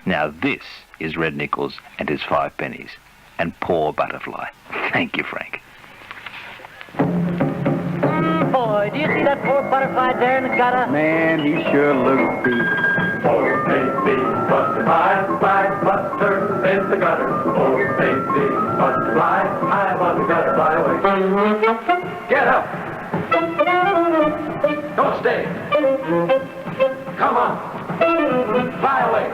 Now this is Red Nichols and his 5 pennies. And Poor Butterfly. Thank you, Frank. Boy, do you see that poor butterfly there in the gutter? Man, he sure looks beat. Oh, baby, butterfly, fly, butter in the gutter. Oh, baby, butterfly, I want the gutter, fly away. Get up! Don't stay. Come on. Fly away.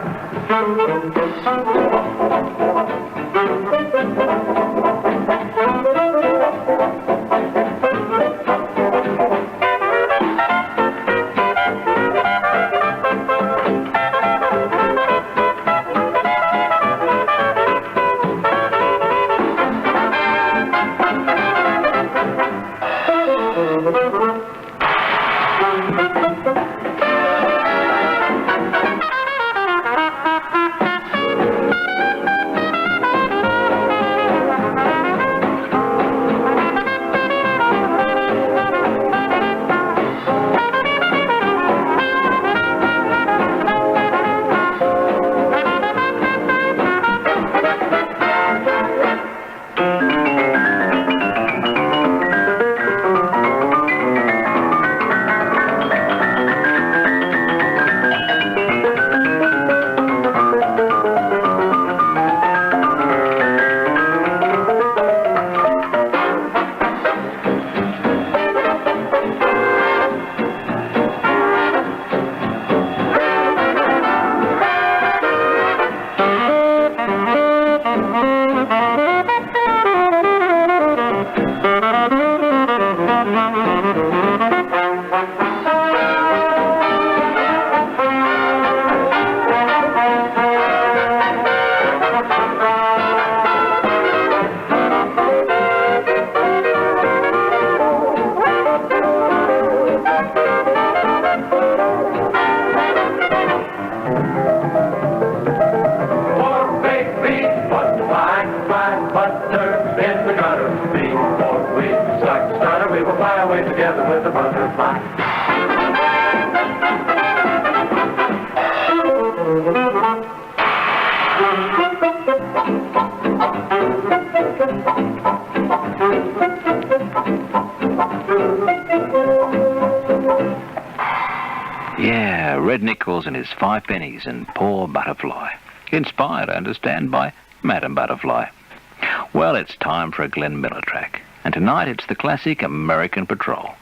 Together with the butterfly. Yeah, Red Nichols and his 5 pennies and Poor Butterfly. Inspired, I understand, by Madam Butterfly. Well, it's time for a Glenn Miller track. And tonight it's the classic American Patrol.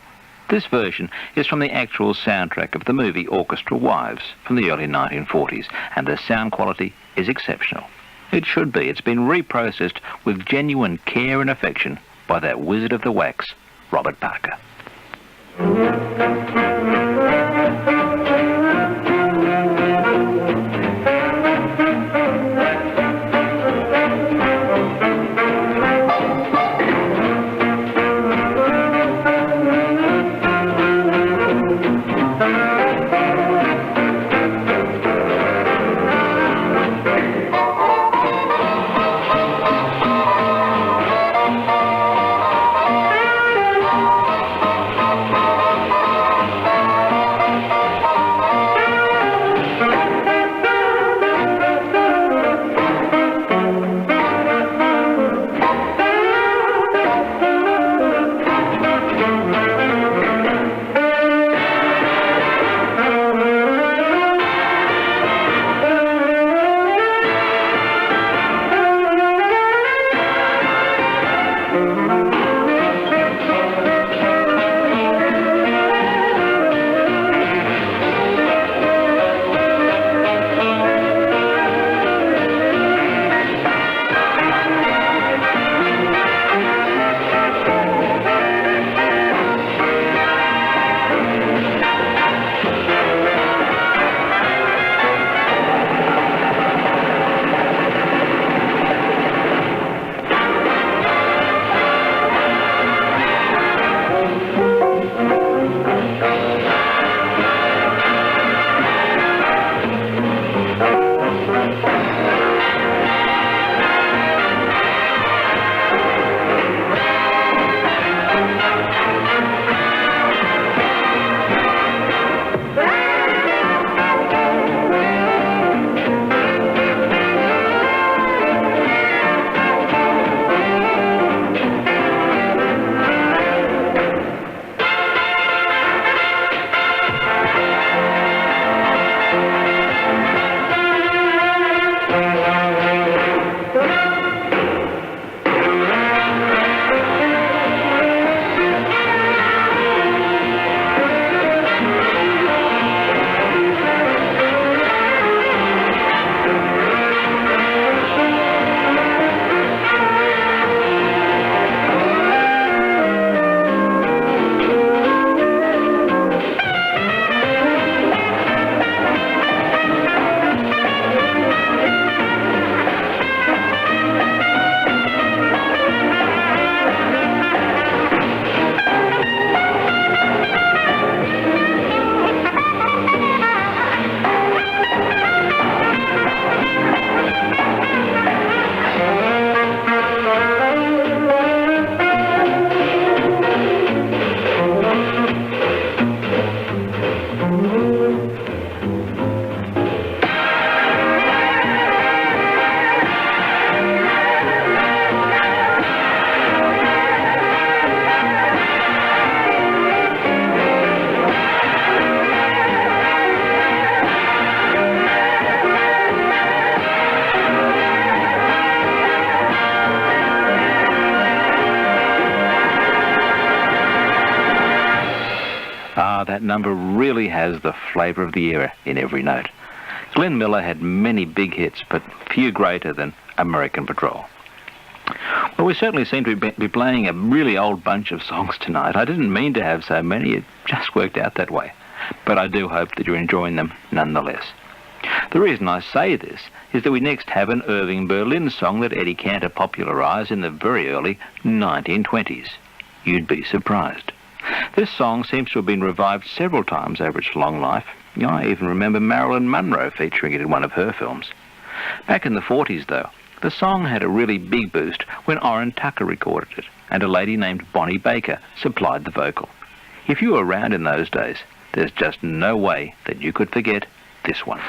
This version is from the actual soundtrack of the movie Orchestra Wives from the early 1940s, and the sound quality is exceptional. It should be. It's been reprocessed with genuine care and affection by that wizard of the wax, Robert Parker. number really has the flavour of the era in every note. Glenn Miller had many big hits, but few greater than American Patrol. Well, we certainly seem to be playing a really old bunch of songs tonight. I didn't mean to have so many, it just worked out that way. But I do hope that you're enjoying them nonetheless. The reason I say this is that we next have an Irving Berlin song that Eddie Cantor popularised in the very early 1920s. You'd be surprised. This song seems to have been revived several times over its long life. I even remember Marilyn Monroe featuring it in one of her films. Back in the 40s, though, the song had a really big boost when Orrin Tucker recorded it, and a lady named Bonnie Baker supplied the vocal. If you were around in those days, there's just no way that you could forget this one.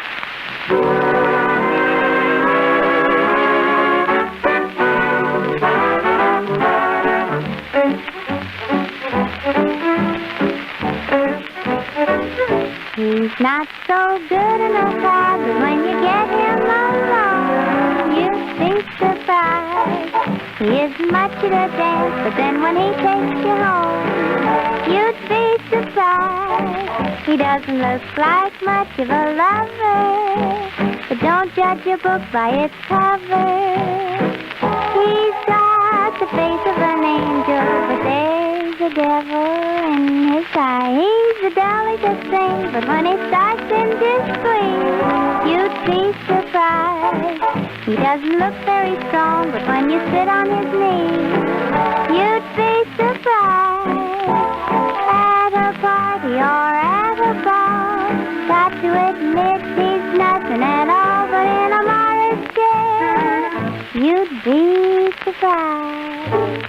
He's not so good in a crowd, but when you get him alone, you'd be surprised. He isn't much at a dance, but then when he takes you home, you'd be surprised. He doesn't look like much of a lover, but don't judge a book by its cover. He's got the face of an angel, but there's a devil in his eye. He's a dolly to sing, but when he starts into squeeze, you'd be surprised. He doesn't look very strong, but when you sit on his knee, you'd be surprised. At a party or at a ball, got to admit he's nothing at all, but in a Morris chair, you'd be surprised.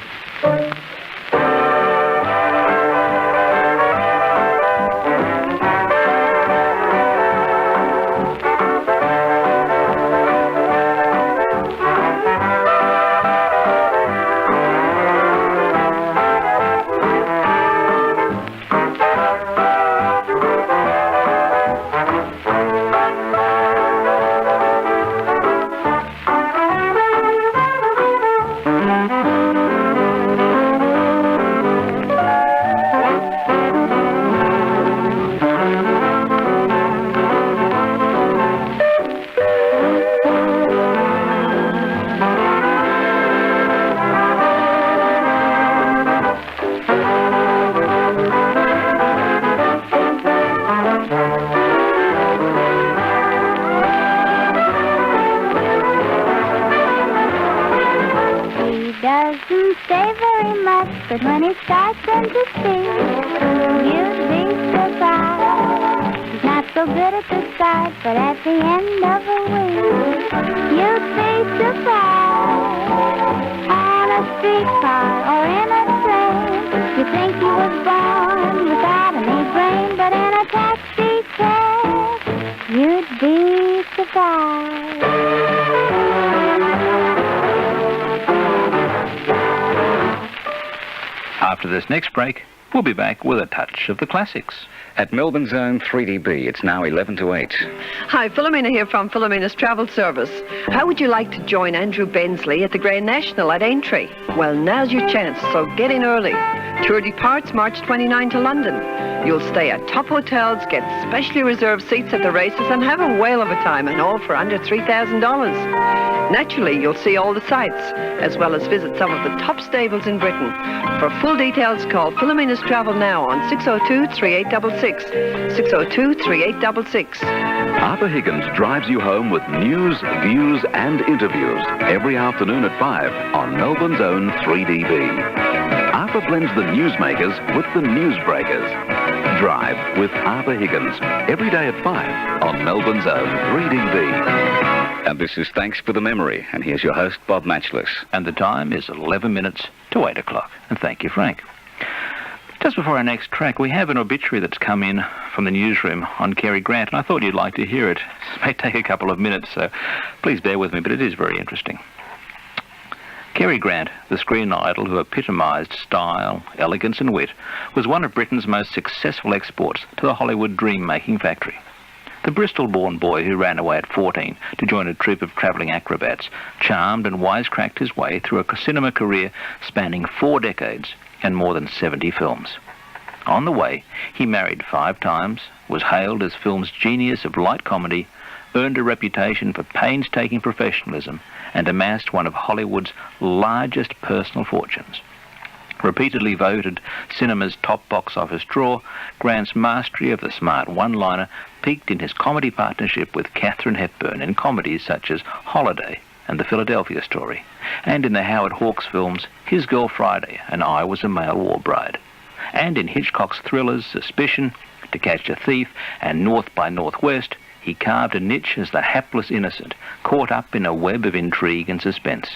But when he starts into speak, you'd be surprised. He's not so good at the start, but at the end of a week, you'd be surprised. On a streetcar or in a train, you think he was born without any brain, but in a taxi cab, you'd be surprised. After this next break, we'll be back with a touch of the classics. At Melbourne's own 3DB, it's now 11 to 8. Hi, Philomena here from Philomena's Travel Service. How would you like to join Andrew Bensley at the Grand National at Aintree? Well, now's your chance, so get in early. Tour departs March 29 to London. You'll stay at top hotels, get specially reserved seats at the races, and have a whale of a time, and all for under $3,000. Naturally, you'll see all the sights, as well as visit some of the top stables in Britain. For full details, call Philomena's Travel now on 602-3866. 602-3866. Arthur Higgins drives you home with news, views, and interviews every afternoon at 5 on Melbourne's own 3DB. Arthur blends the newsmakers with the newsbreakers. Drive with Arthur Higgins every day at 5 on Melbourne's own 3DB. And this is Thanks for the Memory, and here's your host, Bob Machliss. And the time is 11 minutes to 8 o'clock. And thank you, Frank. Just before our next track, we have an obituary that's come in from the newsroom on Cary Grant, and I thought you'd like to hear it. It may take a couple of minutes, so please bear with me, but it is very interesting. Cary Grant, the screen idol who epitomised style, elegance and wit, was one of Britain's most successful exports to the Hollywood dream-making factory. The Bristol-born boy who ran away at 14 to join a troupe of travelling acrobats charmed and wisecracked his way through a cinema career spanning 4 decades and more than 70 films. On the way, he married 5 times, was hailed as film's genius of light comedy, earned a reputation for painstaking professionalism, and amassed one of Hollywood's largest personal fortunes. Repeatedly voted cinema's top box office draw, Grant's mastery of the smart one-liner peaked in his comedy partnership with Katharine Hepburn in comedies such as Holiday and The Philadelphia Story, and in the Howard Hawks films His Girl Friday and I Was a Male War Bride, and in Hitchcock's thrillers Suspicion, To Catch a Thief, and North by Northwest. He carved a niche as the hapless innocent, caught up in a web of intrigue and suspense.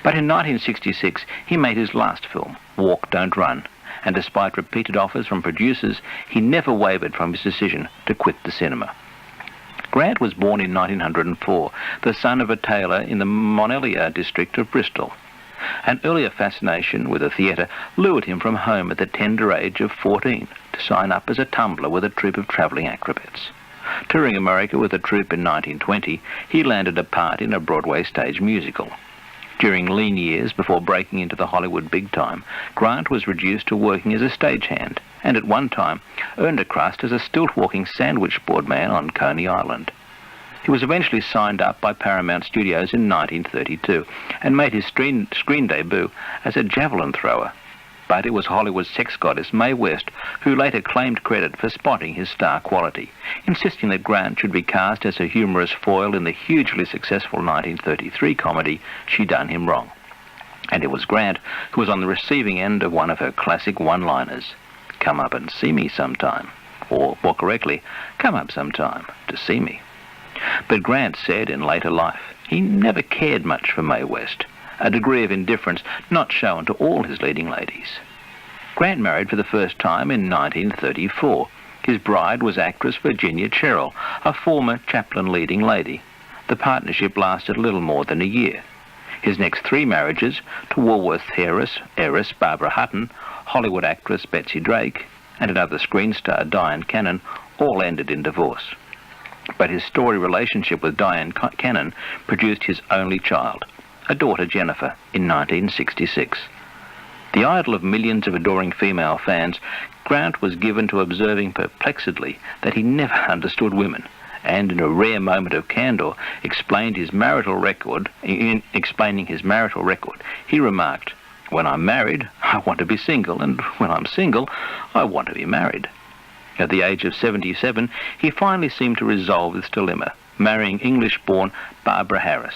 But in 1966, he made his last film, Walk, Don't Run, and despite repeated offers from producers, he never wavered from his decision to quit the cinema. Grant was born in 1904, the son of a tailor in the Monelia district of Bristol. An earlier fascination with the theatre lured him from home at the tender age of 14 to sign up as a tumbler with a troupe of travelling acrobats. Touring America with a troupe in 1920, he landed a part in a Broadway stage musical. During lean years before breaking into the Hollywood big time, Grant was reduced to working as a stagehand, and at one time earned a crust as a stilt-walking sandwich board man on Coney Island. He was eventually signed up by Paramount Studios in 1932 and made his screen debut as a javelin thrower. But it was Hollywood's sex goddess Mae West who later claimed credit for spotting his star quality, insisting that Grant should be cast as a humorous foil in the hugely successful 1933 comedy She Done Him Wrong. And it was Grant who was on the receiving end of one of her classic one-liners, "Come up and see me sometime," or more correctly, "Come up sometime to see me." But Grant said in later life he never cared much for Mae West, a degree of indifference not shown to all his leading ladies. Grant married for the first time in 1934. His bride was actress Virginia Cherrill, a former Chaplin leading lady. The partnership lasted little more than a year. His next 3 marriages, to Woolworth heiress Barbara Hutton, Hollywood actress Betsy Drake, and another screen star Diane Cannon, all ended in divorce. But his storied relationship with Diane Cannon produced his only child, a daughter Jennifer, in 1966. The idol of millions of adoring female fans, Grant was given to observing perplexedly that he never understood women, and in a rare moment of candor explaining his marital record, he remarked, "When I'm married, I want to be single, and when I'm single, I want to be married." At the age of 77, he finally seemed to resolve this dilemma, marrying English-born Barbara Harris,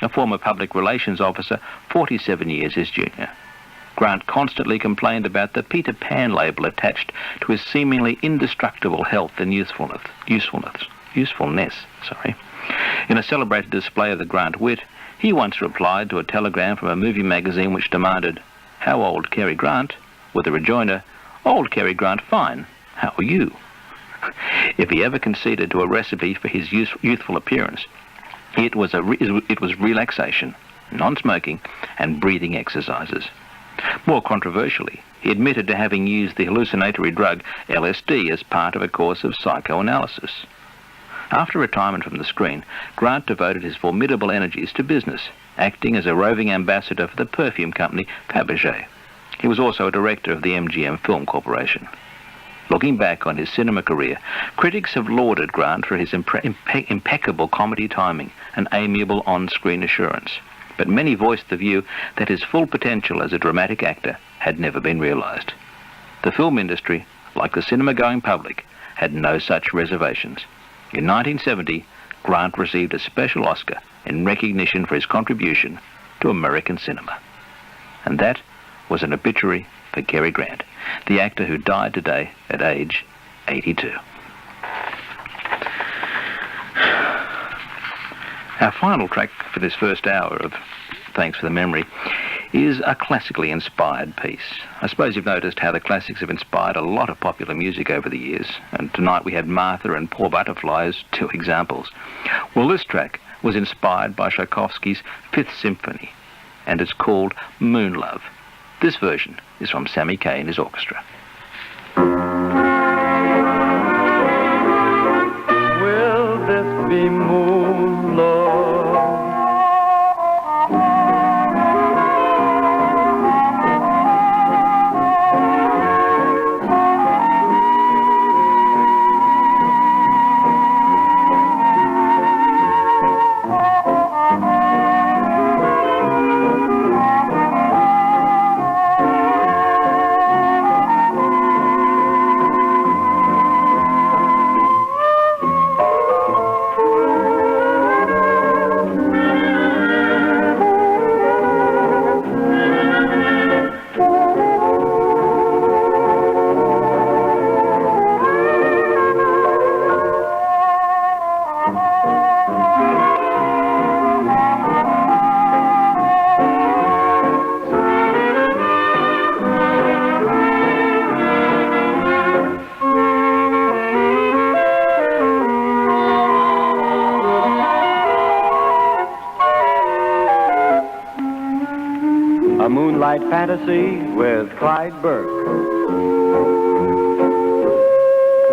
a former public relations officer 47 years his junior. Grant constantly complained about the Peter Pan label attached to his seemingly indestructible health and usefulness. In a celebrated display of the Grant wit, he once replied to a telegram from a movie magazine which demanded, "How old, Cary Grant?" with the rejoinder, "Old Cary Grant, fine. How are you?" If he ever conceded to a recipe for his youthful appearance, it was relaxation, non-smoking, and breathing exercises. More controversially, he admitted to having used the hallucinatory drug LSD as part of a course of psychoanalysis. After retirement from the screen, Grant devoted his formidable energies to business, acting as a roving ambassador for the perfume company Fabergé. He was also a director of the MGM Film Corporation. Looking back on his cinema career, critics have lauded Grant for his impeccable comedy timing and amiable on-screen assurance, but many voiced the view that his full potential as a dramatic actor had never been realized. The film industry, like the cinema-going public, had no such reservations. In 1970, Grant received a special Oscar in recognition for his contribution to American cinema. And that was an obituary for Cary Grant, the actor who died today at age 82. Our final track for this first hour of Thanks for the Memory is a classically inspired piece. I suppose you've noticed how the classics have inspired a lot of popular music over the years, and tonight we had Martha and Poor Butterfly as 2 examples. Well, this track was inspired by Tchaikovsky's Fifth Symphony, and it's called Moon Love. This version is from Sammy Kaye and his orchestra. Will this be moon love? Moonlight Fantasy with Clyde Burke.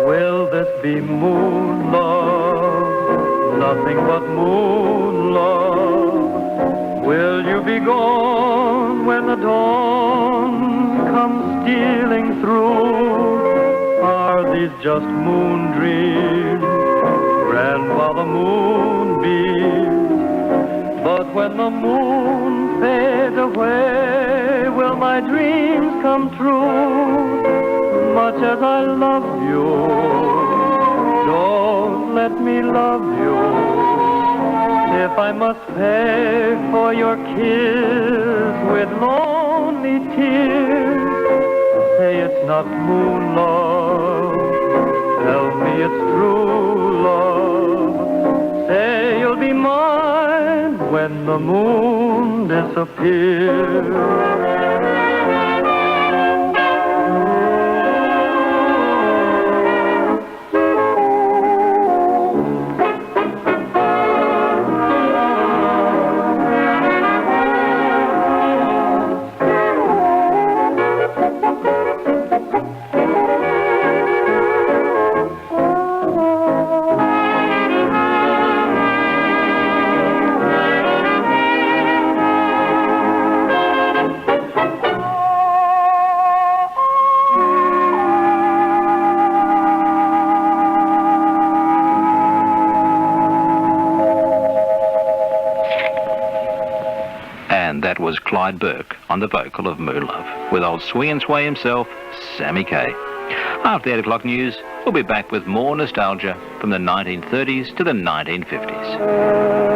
Will this be moon love? Nothing but moon love. Will you be gone when the dawn comes stealing through? Are these just moon dreams, grand while the moon beams? But when the moon fades away, will my dreams come true? Much as I love you, don't let me love you. If I must pay for your kiss with lonely tears, say it's not moon love, tell me it's true love. Say you'll be mine when the moon disappears. And that was Clyde Burke on the vocal of Moon Love, with old Swing and Sway himself, Sammy Kay. After the 8 o'clock news, we'll be back with more nostalgia from the 1930s to the 1950s.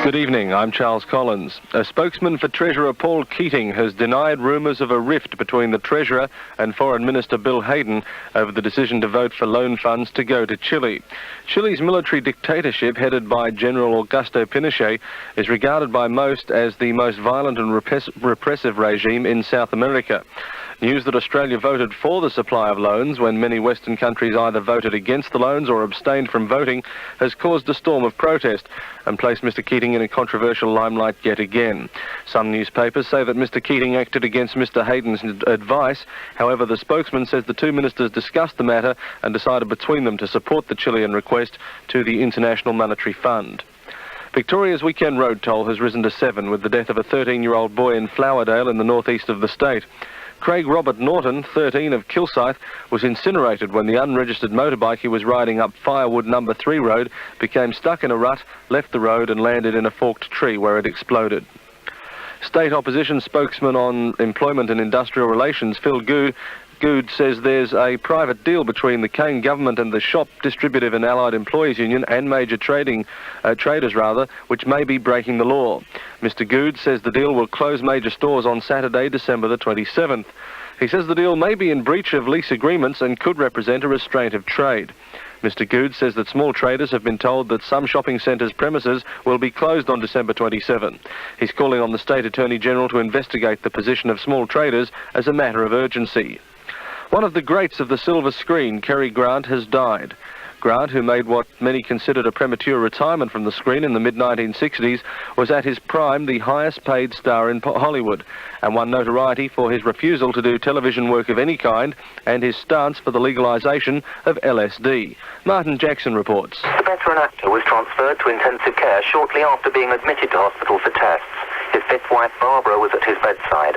Good evening, I'm Charles Collins. A spokesman for Treasurer Paul Keating has denied rumours of a rift between the Treasurer and Foreign Minister Bill Hayden over the decision to vote for loan funds to go to Chile. Chile's military dictatorship, headed by General Augusto Pinochet, is regarded by most as the most violent and repressive regime in South America. News that Australia voted for the supply of loans when many Western countries either voted against the loans or abstained from voting has caused a storm of protest and placed Mr Keating in a controversial limelight yet again. Some newspapers say that Mr Keating acted against Mr Hayden's advice. However, the spokesman says the two ministers discussed the matter and decided between them to support the Chilean request to the International Monetary Fund. Victoria's weekend road toll has risen to 7 with the death of a 13-year-old boy in Flowerdale in the northeast of the state. Craig Robert Norton, 13, of Kilsyth, was incinerated when the unregistered motorbike he was riding up Firewood No. 3 road became stuck in a rut, left the road and landed in a forked tree where it exploded. State opposition spokesman on employment and industrial relations, Phil Goode, says there's a private deal between the Kane government and the Shop Distributive and Allied Employees Union and major traders, which may be breaking the law. Mr. Goode says the deal will close major stores on Saturday, December the 27th. He says the deal may be in breach of lease agreements and could represent a restraint of trade. Mr. Goode says that small traders have been told that some shopping centres' premises will be closed on December 27. He's calling on the State Attorney-General to investigate the position of small traders as a matter of urgency. One of the greats of the silver screen, Cary Grant, has died. Grant, who made what many considered a premature retirement from the screen in the mid-1960s, was at his prime the highest-paid star in Hollywood and won notoriety for his refusal to do television work of any kind and his stance for the legalisation of LSD. Martin Jackson reports. The veteran actor was transferred to intensive care shortly after being admitted to hospital for tests. His fifth wife, Barbara, was at his bedside.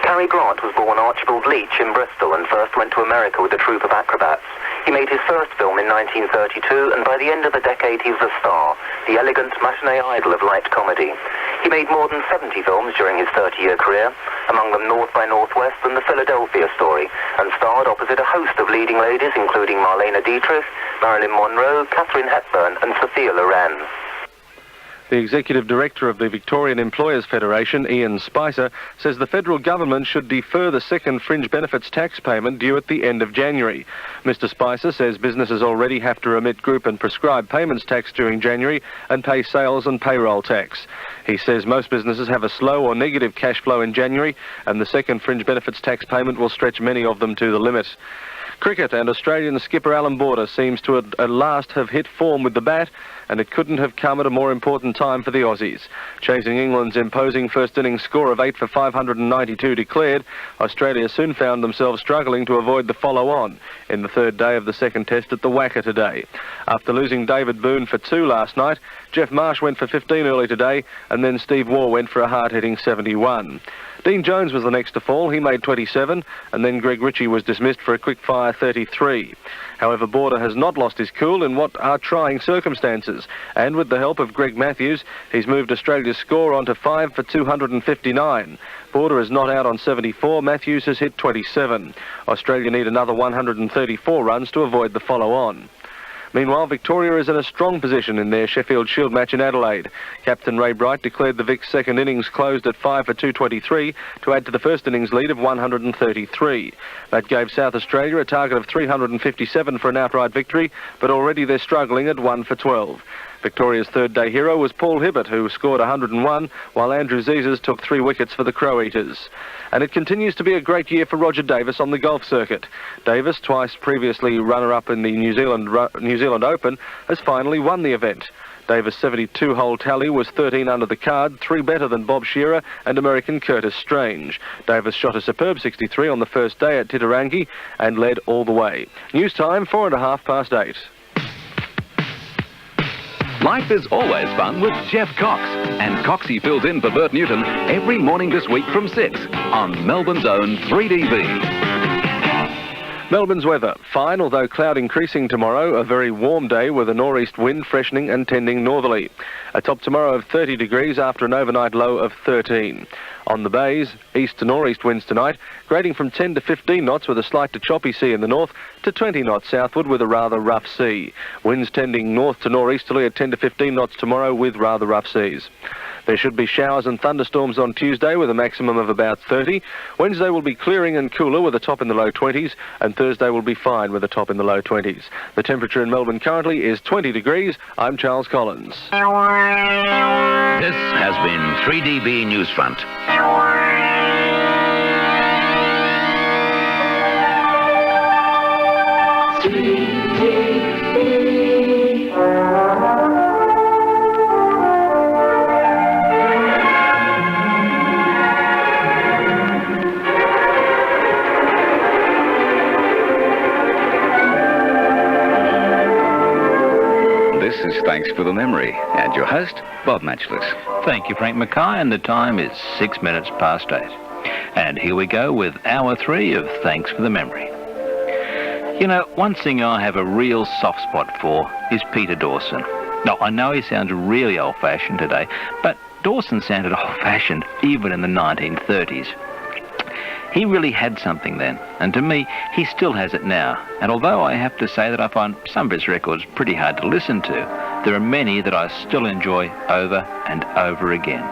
Cary Grant was born Archibald Leach in Bristol and first went to America with a troupe of acrobats. He made his first film in 1932, and by the end of the decade he was a star, the elegant matinee idol of light comedy. He made more than 70 films during his 30-year career, among them North by Northwest and The Philadelphia Story, and starred opposite a host of leading ladies including Marlene Dietrich, Marilyn Monroe, Katharine Hepburn and Sophia Loren. The Executive Director of the Victorian Employers Federation, Ian Spicer, says the federal government should defer the second fringe benefits tax payment due at the end of January. Mr. Spicer says businesses already have to remit group and prescribed payments tax during January and pay sales and payroll tax. He says most businesses have a slow or negative cash flow in January, and the second fringe benefits tax payment will stretch many of them to the limit. Cricket, and Australian skipper Alan Border seems to at last have hit form with the bat, and it couldn't have come at a more important time for the Aussies. Chasing England's imposing first innings score of 8 for 592 declared, Australia soon found themselves struggling to avoid the follow-on in the third day of the second test at the Wacker today. After losing David Boone for 2 last night, Jeff Marsh went for 15 early today, and then Steve Waugh went for a hard-hitting 71. Dean Jones was the next to fall. He made 27, and then Greg Ritchie was dismissed for a quick-fire 33. However, Border has not lost his cool in what are trying circumstances, and with the help of Greg Matthews, he's moved Australia's score onto 5 for 259. Border is not out on 74, Matthews has hit 27. Australia need another 134 runs to avoid the follow-on. Meanwhile, Victoria is in a strong position in their Sheffield Shield match in Adelaide. Captain Ray Bright declared the Vic's second innings closed at 5 for 223 to add to the first innings lead of 133. That gave South Australia a target of 357 for an outright victory, but already they're struggling at 1 for 12. Victoria's third-day hero was Paul Hibbert, who scored 101, while Andrew Zezas took 3 wickets for the Crow-Eaters. And it continues to be a great year for Roger Davis on the golf circuit. Davis, twice previously runner-up in the New Zealand Open, has finally won the event. Davis' 72-hole tally was 13 under the card, 3 better than Bob Shearer and American Curtis Strange. Davis shot a superb 63 on the first day at Titirangi and led all the way. News time, 8:04. Life is always fun with Jeff Cox, and Coxie fills in for Bert Newton every morning this week from 6 on Melbourne's own 3DB. Melbourne's weather, fine, although cloud increasing tomorrow, a very warm day with a nor'east wind freshening and tending northerly. A top tomorrow of 30 degrees after an overnight low of 13. On the bays, east to nor'east winds tonight, grading from 10 to 15 knots with a slight to choppy sea in the north, to 20 knots southward with a rather rough sea. Winds tending north to nor'easterly at 10 to 15 knots tomorrow with rather rough seas. There should be showers and thunderstorms on Tuesday with a maximum of about 30. Wednesday will be clearing and cooler with a top in the low 20s, and Thursday will be fine with a top in the low 20s. The temperature in Melbourne currently is 20 degrees. I'm Charles Collins. This has been 3DB Newsfront. This is Thanks for the Memory, and your host, Bob Machliss. Thank you, Frank McKay, and the time is 6 minutes past 8. And here we go with hour 3 of Thanks for the Memory. You know, one thing I have a real soft spot for is Peter Dawson. Now, I know he sounds really old-fashioned today, but Dawson sounded old-fashioned even in the 1930s. He really had something then, and to me, he still has it now. And although I have to say that I find some of his records pretty hard to listen to, there are many that I still enjoy over and over again.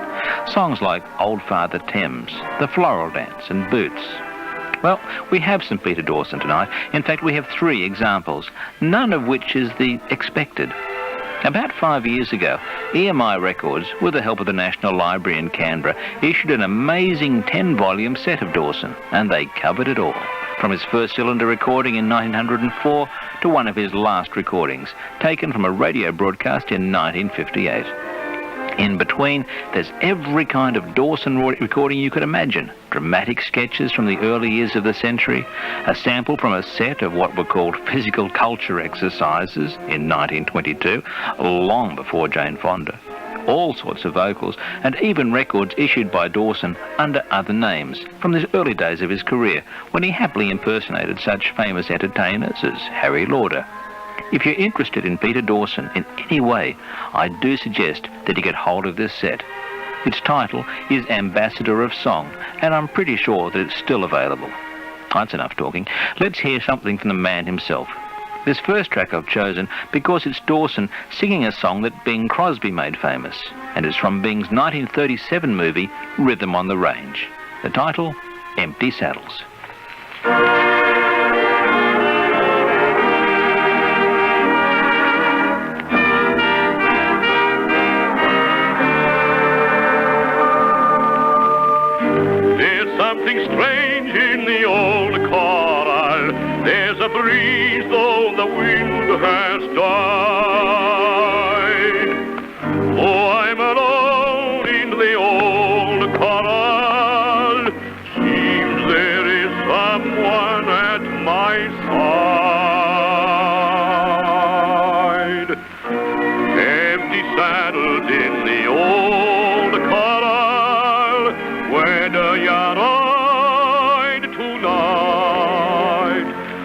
Songs like Old Father Thames, The Floral Dance and Boots. Well, we have some Peter Dawson tonight. In fact, we have 3 examples, none of which is the expected. About 5 years ago, EMI Records, with the help of the National Library in Canberra, issued an amazing 10-volume set of Dawson, and they covered it all, from his first cylinder recording in 1904 to one of his last recordings, taken from a radio broadcast in 1958. In between, there's every kind of Dawson recording you could imagine. Dramatic sketches from the early years of the century, a sample from a set of what were called physical culture exercises in 1922, long before Jane Fonda. All sorts of vocals, and even records issued by Dawson under other names from the early days of his career, when he happily impersonated such famous entertainers as Harry Lauder. If you're interested in Peter Dawson in any way, I do suggest that you get hold of this set. Its title is Ambassador of Song, and I'm pretty sure that it's still available. That's enough talking. Let's hear something from the man himself. This first track I've chosen because it's Dawson singing a song that Bing Crosby made famous, and it's from Bing's 1937 movie, Rhythm on the Range. The title, Empty Saddles. Something strange in the old corral. There's a breeze though the wind has died. Oh, I'm alone in the old corral. Seems there is someone at my side. Empty saddles in the old corral. Where do you ride tonight?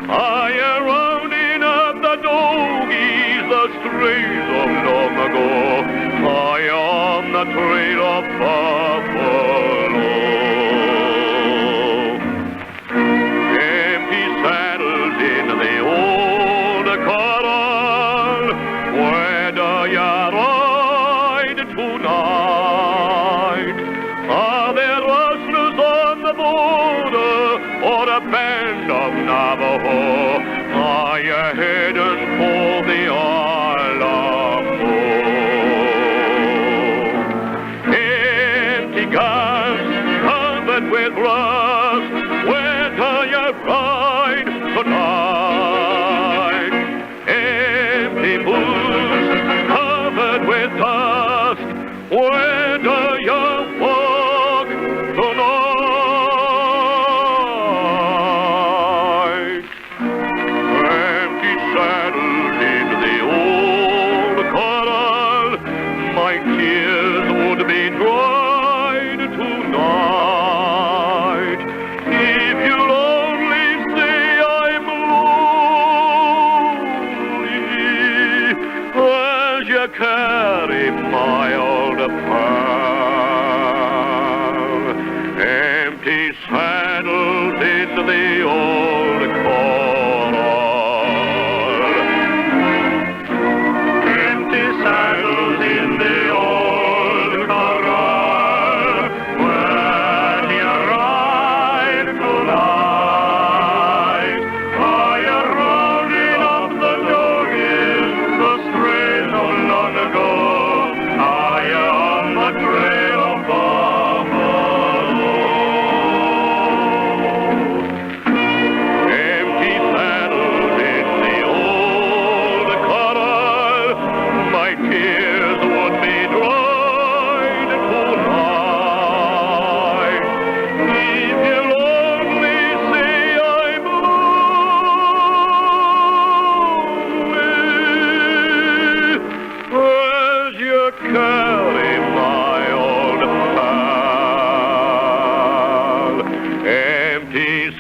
Are you rounding up the dogies, the strays of long ago? Are you on the trail of buffalo? Empty saddles in the old corral. Where do you ride tonight? Are there rustlers on the border, or a band of Navajo? Are you heading for the Alamo? Empty guns covered with rust, where do you ride tonight? Empty boots covered with dust, where do you walk tonight? Empty saddles in the old corral, my tears would be dried tonight. If you'll only say I'm lonely, as you carry my old pal. Empty saddles in the old corral. Empty saddles in the old corral. Where do you ride tonight? Are you rounding up the dogies, the strays of long ago? Are you on the trail of buffalo? Empty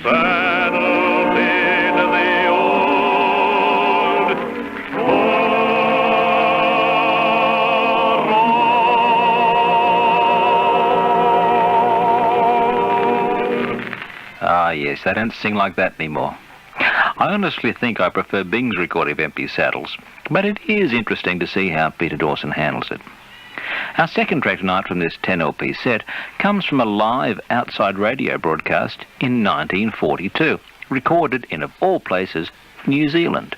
saddled in the old Ah, yes, they don't sing like that anymore. I honestly think I prefer Bing's recording of Empty Saddles, but it is interesting to see how Peter Dawson handles it. Our second track tonight from this 10 LP set comes from a live outside radio broadcast in 1942, recorded in, of all places, New Zealand.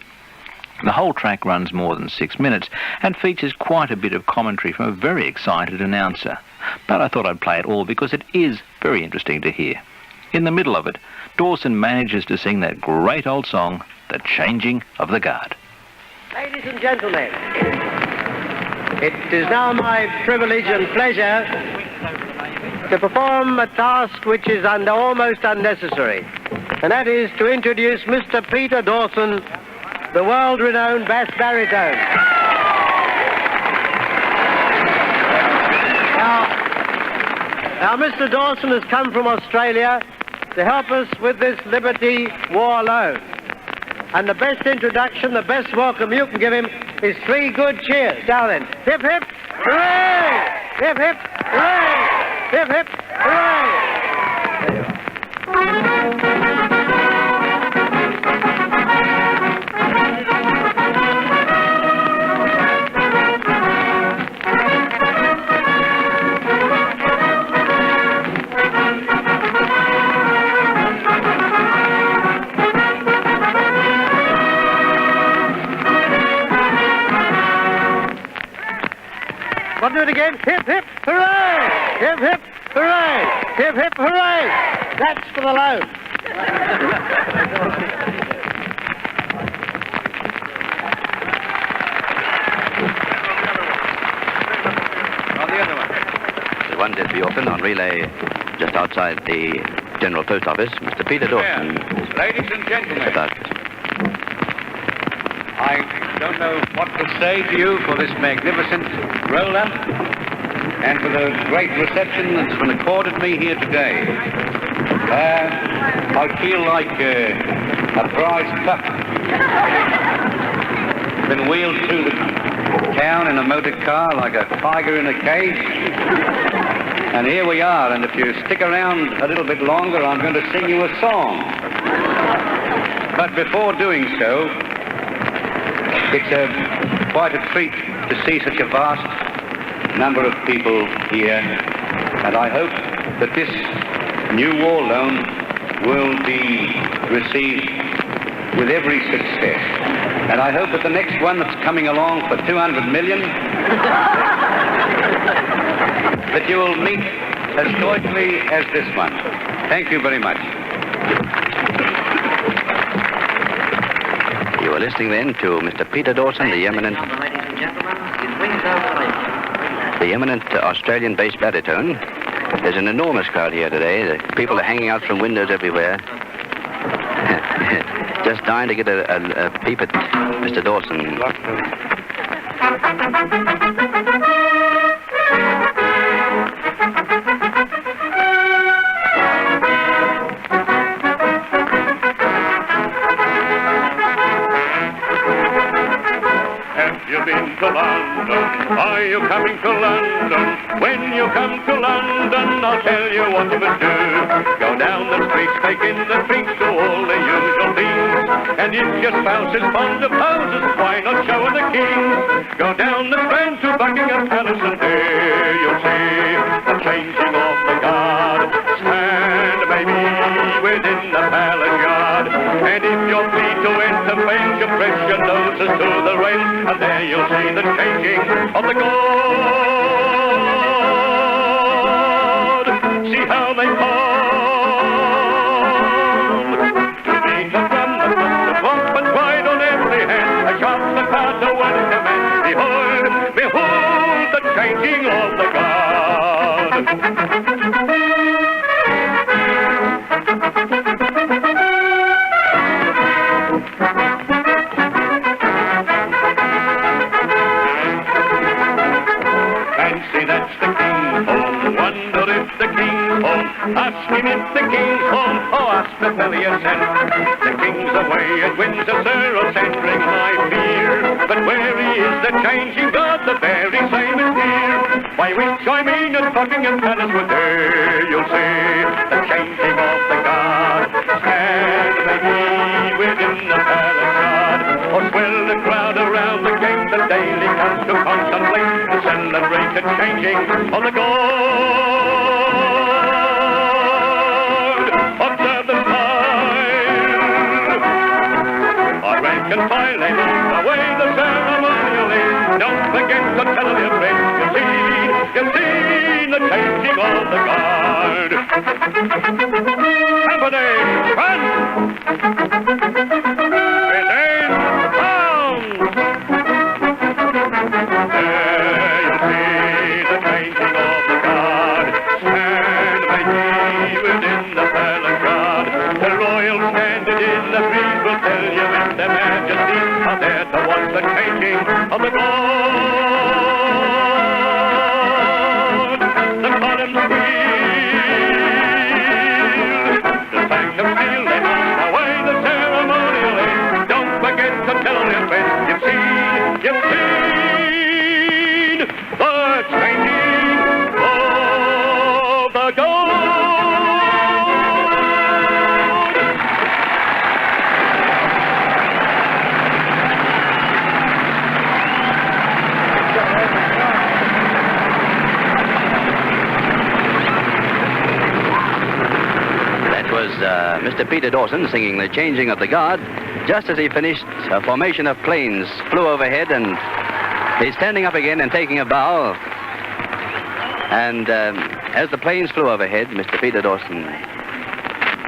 The whole track runs more than 6 minutes and features quite a bit of commentary from a very excited announcer, but I thought I'd play it all because it is very interesting to hear. In the middle of it, Dawson manages to sing that great old song, The Changing of the Guard. Ladies and gentlemen, it is now my privilege and pleasure to perform a task which is almost unnecessary, and that is to introduce Mr. Peter Dawson, the world-renowned bass baritone. Now, Mr. Dawson has come from Australia to help us with this Liberty War loan. And the best introduction, the best welcome you can give him is 3 good cheers. Now then, hip hip, hooray! Hip hip, hooray! Hip hip, hooray! There you are. Want to do it again? Hip, hip, hooray! Hip, hip, hooray! Hip, hip, hooray! That's for the loan. The one just be open on relay just outside the General Post Office. Mr. Peter Dawson. Ladies and gentlemen, About I don't know what to say to you for this magnificent roller and for the great reception that's been accorded me here today. I feel like a prize pup. Been wheeled through the town in a motor car like a tiger in a cage. And here we are, and if you stick around a little bit longer, I'm going to sing you a song. But before doing so, it's quite a treat to see such a vast number of people here, and I hope that this new war loan will be received with every success. And I hope that the next one that's coming along for 200 million, that you will meet as joyfully as this one. Thank you very much. You are listening then to Mr. Peter Dawson, the eminent Australian bass baritone. There's an enormous crowd here today. The people are hanging out from windows everywhere. Just dying to get a peep at Mr. Dawson. Are you coming to London? When you come to London, I'll tell you what to do. Go down the streets, take in the treats, do all the usual things. And if your spouse is fond of houses, why not show her the kings? Go down the Strand to Buckingham Palace, and there you'll see the changing of the guard. Stand, baby, within the palace yard. And if you're free to enter fence, you press your noses to the rail, and there you'll see the changing of the guard. See how they come to beat the drum, the bump and ride on every hand. A sharp staccato and a command. Behold, behold the changing of the guard. Fancy that's the king home. Wonder if the king's home. Ask him if the king's home, oh, ask the belly and send. The king's away and Windsor, sir, will send ring my fear. But where is the changing God, the very same is here. Why, which I mean at Buckingham Palace, but there you'll see the changing of the guard. Stand may be within the palace yard, or swell the crowd around the game that daily comes to contemplate and celebrate the changing of the guard. Observe the style, our rank and file, and the way the ceremonial is. Don't forget to tell your friends you've seen the changing of the guard. Company, run! Within bounds! There you see the changing of the guard. Stand by me within the palace yard. The royal standard in the breeze will tell you if their majesties are there to watch the changing of the guard. The columns wheel, the sanctum seal, they march away the ceremonial is. Don't forget to tell your friends you've seen the changing of the guard. Mr. Peter Dawson singing The Changing of the Guard. Just as he finished, a formation of planes flew overhead, and he's standing up again and taking a bow. And as the planes flew overhead, Mr. Peter Dawson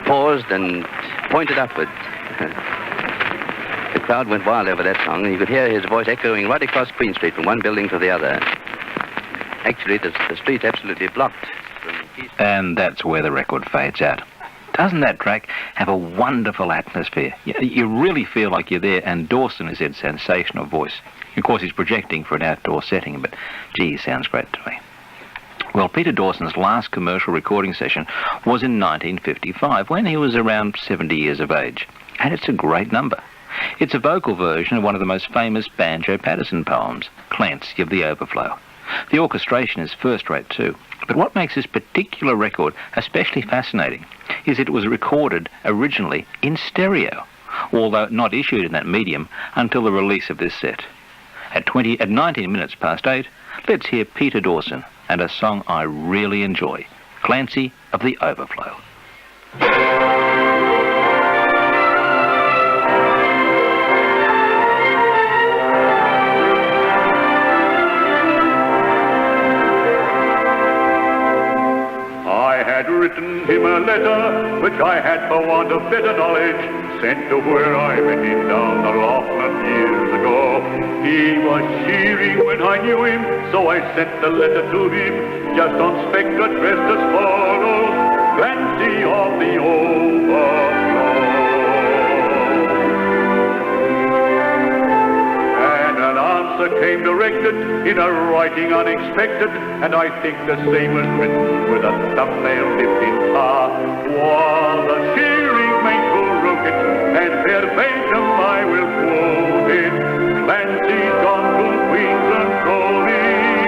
paused and pointed upward. The crowd went wild over that song, and you could hear his voice echoing right across Queen Street from one building to the other. Actually, the street's absolutely blocked. And that's where the record fades out. Doesn't that track have a wonderful atmosphere? You really feel like you're there, and Dawson is in sensational voice. Of course, he's projecting for an outdoor setting, but gee, sounds great to me. Well, Peter Dawson's last commercial recording session was in 1955, when he was around 70 years of age. And it's a great number. It's a vocal version of one of the most famous Banjo Paterson poems, Clancy of the Overflow. The orchestration is first-rate too. But what makes this particular record especially fascinating is it was recorded originally in stereo, although not issued in that medium until the release of this set. At 19 minutes past 8, let's hear Peter Dawson and a song I really enjoy, Clancy of the Overflow. Written him a letter, which I had for want of better knowledge, sent to where I met him down the Laughlin years ago. He was shearing when I knew him, so I sent the letter to him, just on spec addressed as follows, Clancy of the Overflow. And an answer came directed in a writing unexpected, and I think the same was written with a thumbnail dipped in tar. While the shearing maple wrote it, and verbatim I will quote it, Clancy's gone to Queensland rolling,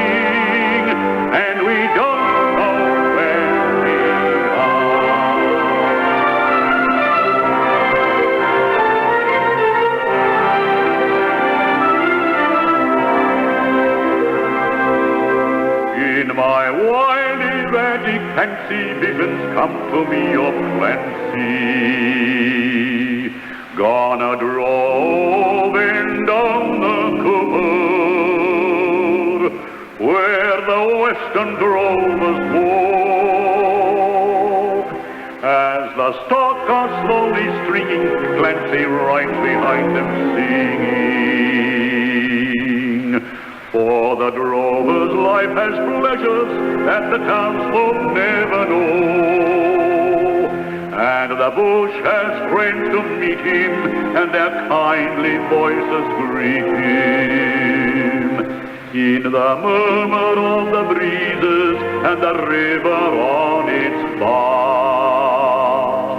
and we don't know where we are. In my wild erratic fancy visions come to me of Clancy, gone a droving down the Cooper, where the western drovers walk. As the stock are slowly stringing, Clancy right behind them singing. For the drover's life has pleasures that the townsfolk never know, and the bush has friends to meet him, and their kindly voices greet him. In the murmur of the breezes and the river on its bar,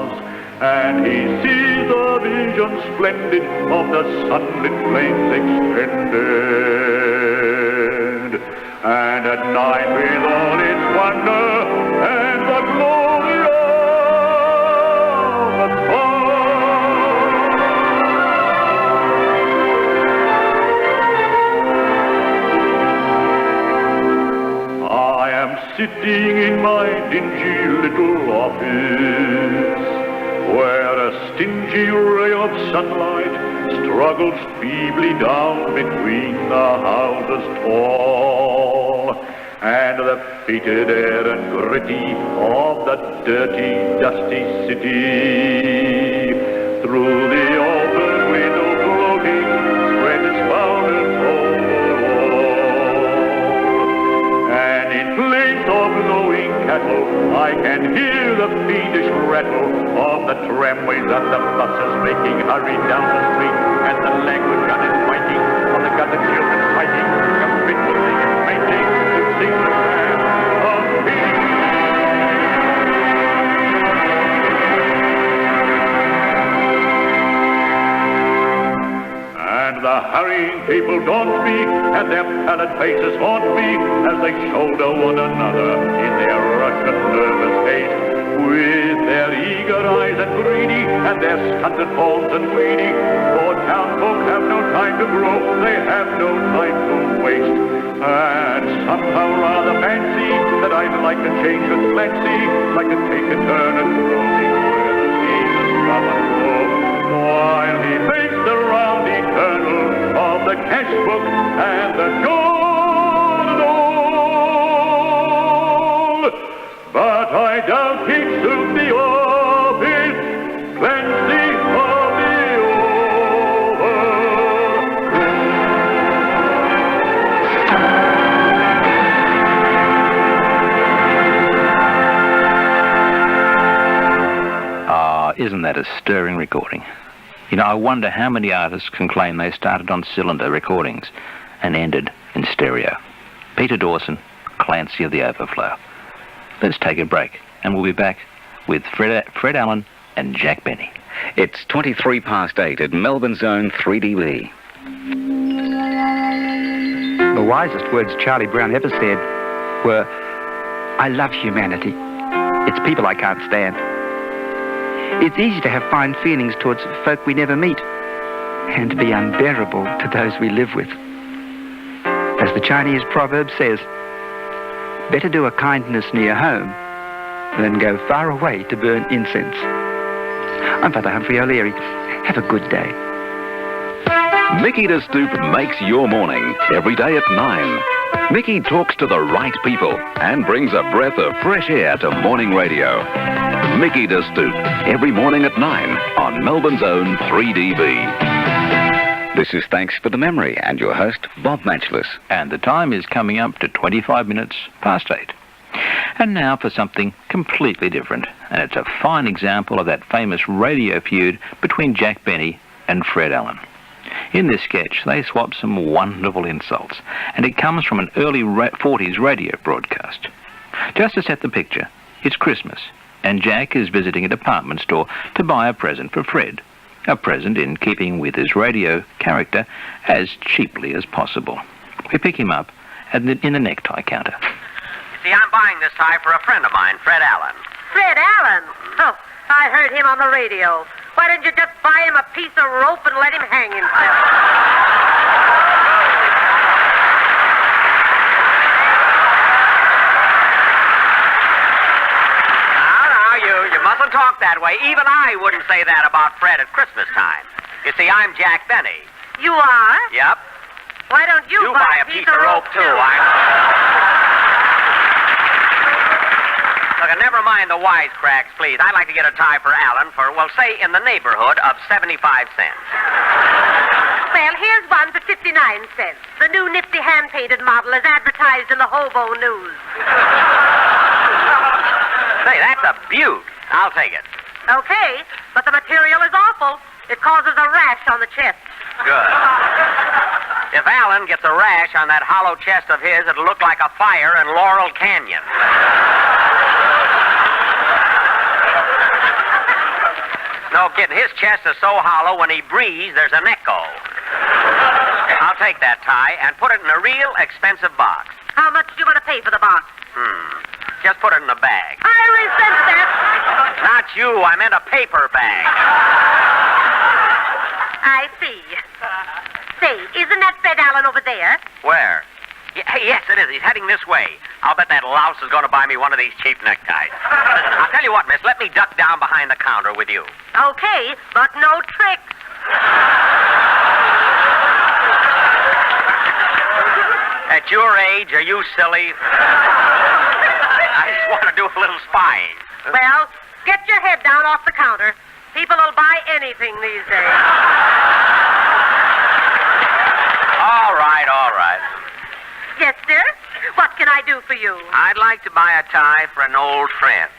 vision splendid of the sunlit plains extended. And at night with all its wonder and the glory of the sun. I am sitting in my dingy little office, where a stingy ray of sunlight struggles feebly down between the houses tall, and the fetid air and gritty of the dirty, dusty city. Through the open window floating spreads foul and wall, and in place of lowing cattle I can hear the fiendish rattle of the tramways and the buses making hurry down the street, and the languid gunners fighting on the gutter children fighting, capitulating and painting to sing the song of peace. And the hurrying people daunt me, and their pallid faces haunt me as they shoulder one another in their rush and nervous haste, with their eager eyes and greedy, and their stunted forms and weedy. For townfolk have no time to grow, they have no time to waste. And somehow rather fancy that I'd like to change with Clancy, like to take a turn at roaming where the seasons come and go, while he thinks the round eternal of the cash book and the golden old. But I doubt he'd soon be off his Clancy will be over. Isn't that a stirring recording? You know, I wonder how many artists can claim they started on cylinder recordings and ended in stereo. Peter Dawson, Clancy of the Overflow. Let's take a break, and we'll be back with Fred Allen and Jack Benny. It's 23 past 8 at Melbourne's own 3DB. The wisest words Charlie Brown ever said were, "I love humanity. It's people I can't stand." It's easy to have fine feelings towards folk we never meet, and to be unbearable to those we live with. As the Chinese proverb says, better do a kindness near home than go far away to burn incense. I'm Father Humphrey O'Leary. Have a good day. Mickey de Stoop makes your morning every day at 9. Mickey talks to the right people and brings a breath of fresh air to morning radio. Mickey de Stoop, every morning at 9 on Melbourne's own 3DB. This is Thanks for the Memory, and your host, Bob Machliss. And the time is coming up to 25 minutes past 8. And now for something completely different, and it's a fine example of that famous radio feud between Jack Benny and Fred Allen. In this sketch, they swap some wonderful insults, and it comes from an early 40s radio broadcast. Just to set the picture, it's Christmas, and Jack is visiting a department store to buy a present for Fred. A present in keeping with his radio character as cheaply as possible. We pick him up in the necktie counter. You see, I'm buying this tie for a friend of mine, Fred Allen. Fred Allen? Oh, I heard him on the radio. Why didn't you just buy him a piece of rope and let him hang himself? You mustn't talk that way. Even I wouldn't say that about Fred at Christmas time. You see, I'm Jack Benny. You are? Yep. Why don't you buy a piece of rope, too? Look, never mind the wisecracks, please. I'd like to get a tie for Allen for, well, say, in the neighborhood of 75 cents. Well, here's one for 59 cents. The new nifty hand-painted model is advertised in the Hobo News. Say, that's a beaut. I'll take it. Okay, but the material is awful. It causes a rash on the chest. Good. If Allen gets a rash on that hollow chest of his, it'll look like a fire in Laurel Canyon. No kidding. His chest is so hollow, when he breathes, there's an echo. I'll take that tie and put it in a real expensive box. How much do you want to pay for the box? Just put it in a bag. I resent that. Not you. I meant a paper bag. I see. Say, isn't that Fred Allen over there? Where? Yes, it is. He's heading this way. I'll bet that louse is going to buy me one of these cheap neckties. I'll tell you what, miss. Let me duck down behind the counter with you. Okay, but no tricks. At your age, are you silly? I just want to do a little spying. Well, get your head down off the counter. People will buy anything these days. All right, all right. Yes, sir? What can I do for you? I'd like to buy a tie for an old friend.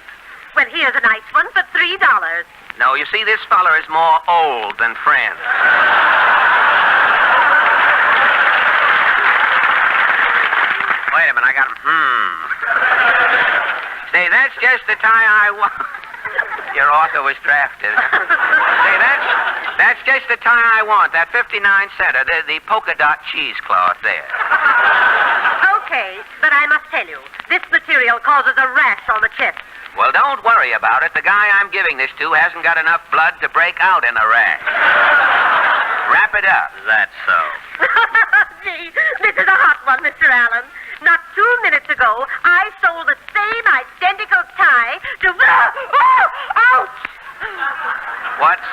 Well, here's a nice one for $3. No, you see, this feller is more old than friend. Wait a minute, I got him. Say, that's just the tie I want. Your author was drafted. Say, that's just the tie I want. That 59-center, the polka dot cheesecloth there. Okay, but I must tell you, this material causes a rash on the chest. Well, don't worry about it. The guy I'm giving this to hasn't got enough blood to break out in a rash. Wrap it up. That's so. Gee, this is a hot one, Mr. Allen. Not 2 minutes ago, I sold the same identical tie to... Ouch! What's,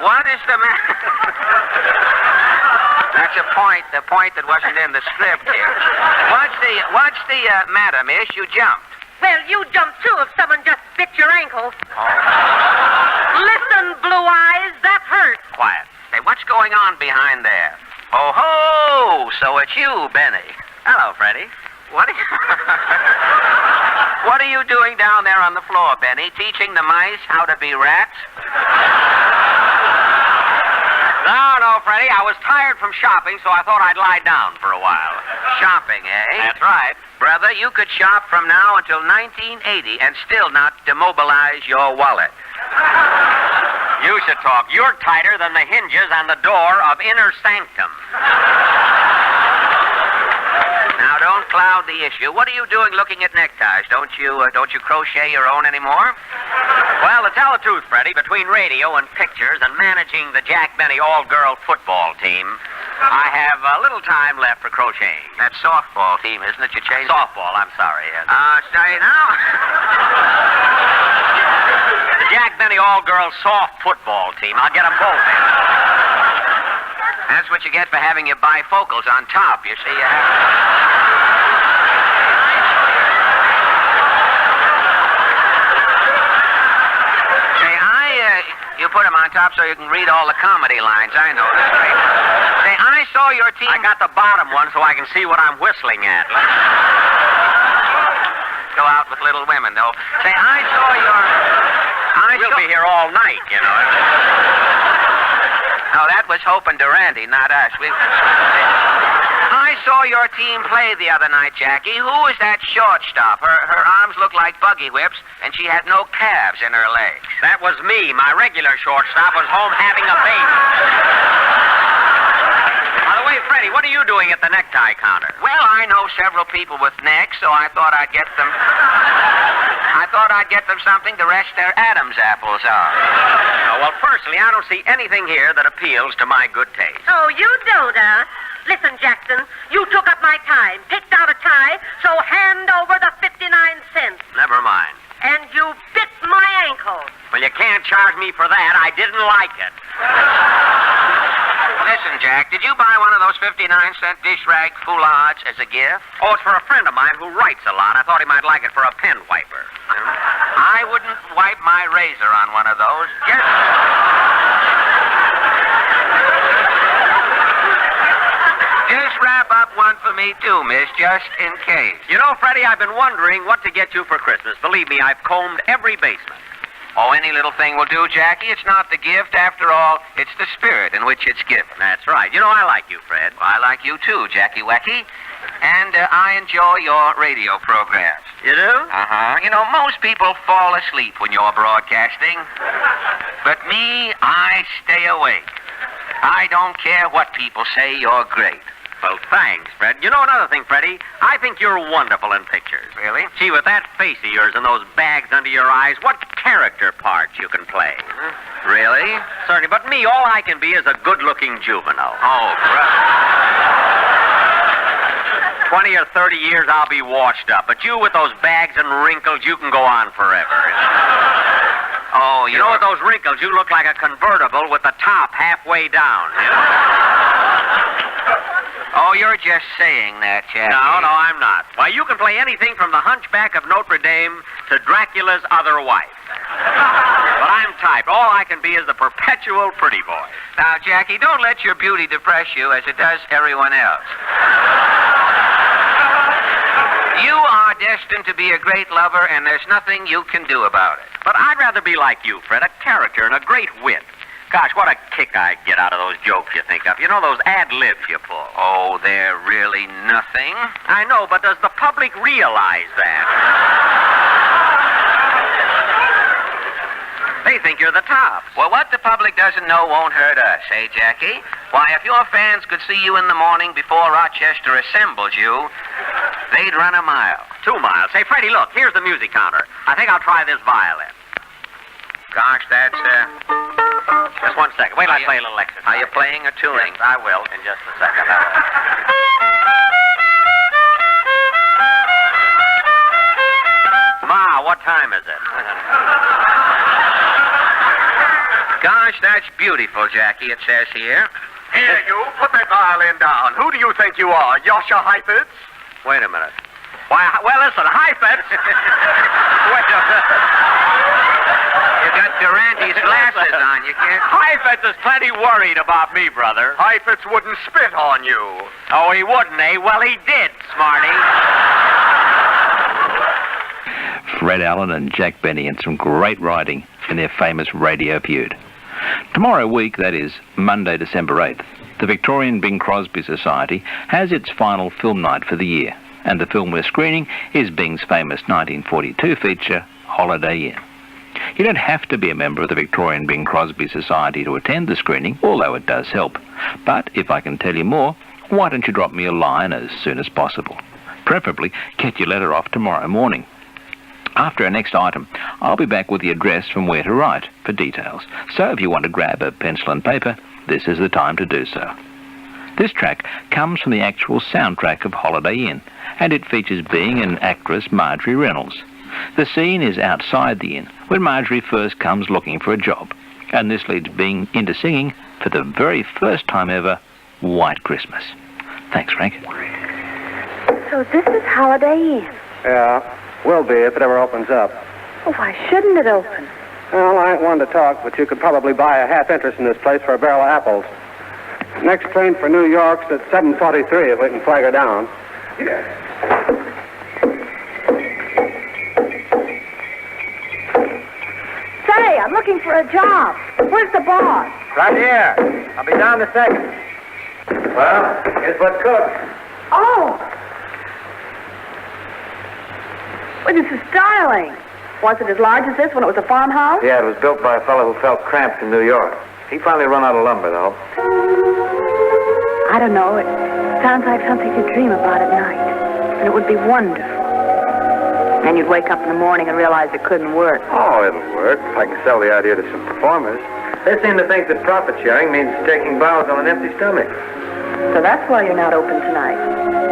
What is the matter? That's the point that wasn't in the script here. What's the matter, miss? You jumped. Well, you jumped too if someone just bit your ankle. Listen, Blue Eyes, that hurt. Quiet. Hey, what's going on behind there? Oh, ho! So it's you, Benny. Hello, Freddie. What are you doing down there on the floor, Benny? Teaching the mice how to be rats? No, Freddie. I was tired from shopping, so I thought I'd lie down for a while. Shopping, eh? That's right. Brother, you could shop from now until 1980 and still not demobilize your wallet. You should talk. You're tighter than the hinges on the door of Inner Sanctum. Now, don't cloud the issue. What are you doing looking at neckties? Don't you crochet your own anymore? Well, to tell the truth, Freddie, between radio and pictures and managing the Jack Benny all-girl football team, I have a little time left for crocheting. That softball team, isn't it, you chase? Softball, I'm sorry. Say now. The Jack Benny all-girl soft football team. I'll get them both in. That's what you get for having your bifocals on top. You see, you have... You put them on top so you can read all the comedy lines. I know. That's great. Say, I saw your team... I got the bottom one so I can see what I'm whistling at. Go out with Little Women, though. Say, I saw your... We'll be here all night, you know. No, that was Hope and Durante, not us. I saw your team play the other night, Jackie. Who was that shortstop? Her arms look like buggy whips, and she had no calves in her legs. That was me. My regular shortstop was home having a baby. By the way, Freddie, what are you doing at the necktie counter? Well, I know several people with necks, so I thought I'd get them... something to rest their Adam's apples on. Oh, well, personally, I don't see anything here that appeals to my good taste. Oh, you don't, huh? Listen, Jackson, you took up my time, picked out a tie, so hand over the 59 cents. Never mind. And you bit my ankle. Well, you can't charge me for that. I didn't like it. Listen, Jack, did you buy one of those 59-cent dish rag foulards as a gift? Oh, it's for a friend of mine who writes a lot. I thought he might like it for a pen wiper. I wouldn't wipe my razor on one of those. Just wrap up one for me, too, miss, just in case. You know, Freddie, I've been wondering what to get you for Christmas. Believe me, I've combed every basement. Oh, any little thing will do, Jackie. It's not the gift. After all, it's the spirit in which it's given. That's right. You know, I like you, Fred. I like you too, Jackie Wacky. And I enjoy your radio programs. You do? Uh-huh. You know, most people fall asleep when you're broadcasting. But me, I stay awake. I don't care what people say, you're great. Well, thanks, Fred. You know another thing, Freddie? I think you're wonderful in pictures. Really? Gee, with that face of yours and those bags under your eyes, what character parts you can play. Really? Certainly, but me, all I can be is a good-looking juvenile. Oh, brother. 20 or 30 years, I'll be washed up. But you with those bags and wrinkles, you can go on forever. Oh, you know, with those wrinkles, you look like a convertible with the top halfway down. You know? Oh, you're just saying that, Jackie. No, I'm not. Why, you can play anything from the Hunchback of Notre Dame to Dracula's other wife. But I'm typed. All I can be is the perpetual pretty boy. Now, Jackie, don't let your beauty depress you as it does everyone else. You are destined to be a great lover, and there's nothing you can do about it. But I'd rather be like you, Fred, a character and a great wit. Gosh, what a kick I get out of those jokes you think of. You know, those ad-libs you pull. Oh, they're really nothing. I know, but does the public realize that? They think you're the top. Well, what the public doesn't know won't hurt us, eh, Jackie? Why, if your fans could see you in the morning before Rochester assembles you, they'd run a mile. 2 miles. Say, Freddie, look, here's the music counter. I think I'll try this violin. Gosh, that's, Just 1 second. Wait till I play a little exercise. Are you playing or tuning? Yes, I will in just a second. Ma, what time is it? Gosh, that's beautiful, Jackie, it says here. Here, you. Put that violin down. Who do you think you are, Yosha Heifetz? Wait a minute. Why, well, listen, Heifetz. Wait a minute. You got Durante's glasses on. You can't... Heifetz is plenty worried about me, brother. Heifetz wouldn't spit on you. Oh, he wouldn't, eh? Well, he did, smarty. Fred Allen and Jack Benny in some great writing in their famous radio feud. Tomorrow week, that is Monday, December 8th, the Victorian Bing Crosby Society has its final film night for the year, and the film we're screening is Bing's famous 1942 feature, Holiday Inn. You don't have to be a member of the Victorian Bing Crosby Society to attend the screening, although it does help. But if I can tell you more, why don't you drop me a line as soon as possible? Preferably, get your letter off tomorrow morning. After our next item, I'll be back with the address from where to write for details. So if you want to grab a pencil and paper, this is the time to do so. This track comes from the actual soundtrack of Holiday Inn, and it features Bing and actress Marjorie Reynolds. The scene is outside the inn, when Marjorie first comes looking for a job, and this leads Bing into singing, for the very first time ever, White Christmas. Thanks, Frank. So this is Holiday Inn. Yeah, will be if it ever opens up. Oh, why shouldn't it open? Well, I ain't one to talk, but you could probably buy a half interest in this place for a barrel of apples. Next train for New York's at 7:43 if we can flag her down. Say, I'm looking for a job. Where's the boss? Right here. I'll be down in a second. Well, here's what cooks. Oh! Well, this is styling. Was it as large as this when it was a farmhouse? Yeah, it was built by a fellow who felt cramped in New York. He finally run out of lumber, though. I don't know. It sounds like something you'd dream about at night. And it would be wonderful. And you'd wake up in the morning and realize it couldn't work. Oh, it'll work. I can sell the idea to some performers. They seem to think that profit sharing means taking bows on an empty stomach. So that's why you're not open tonight.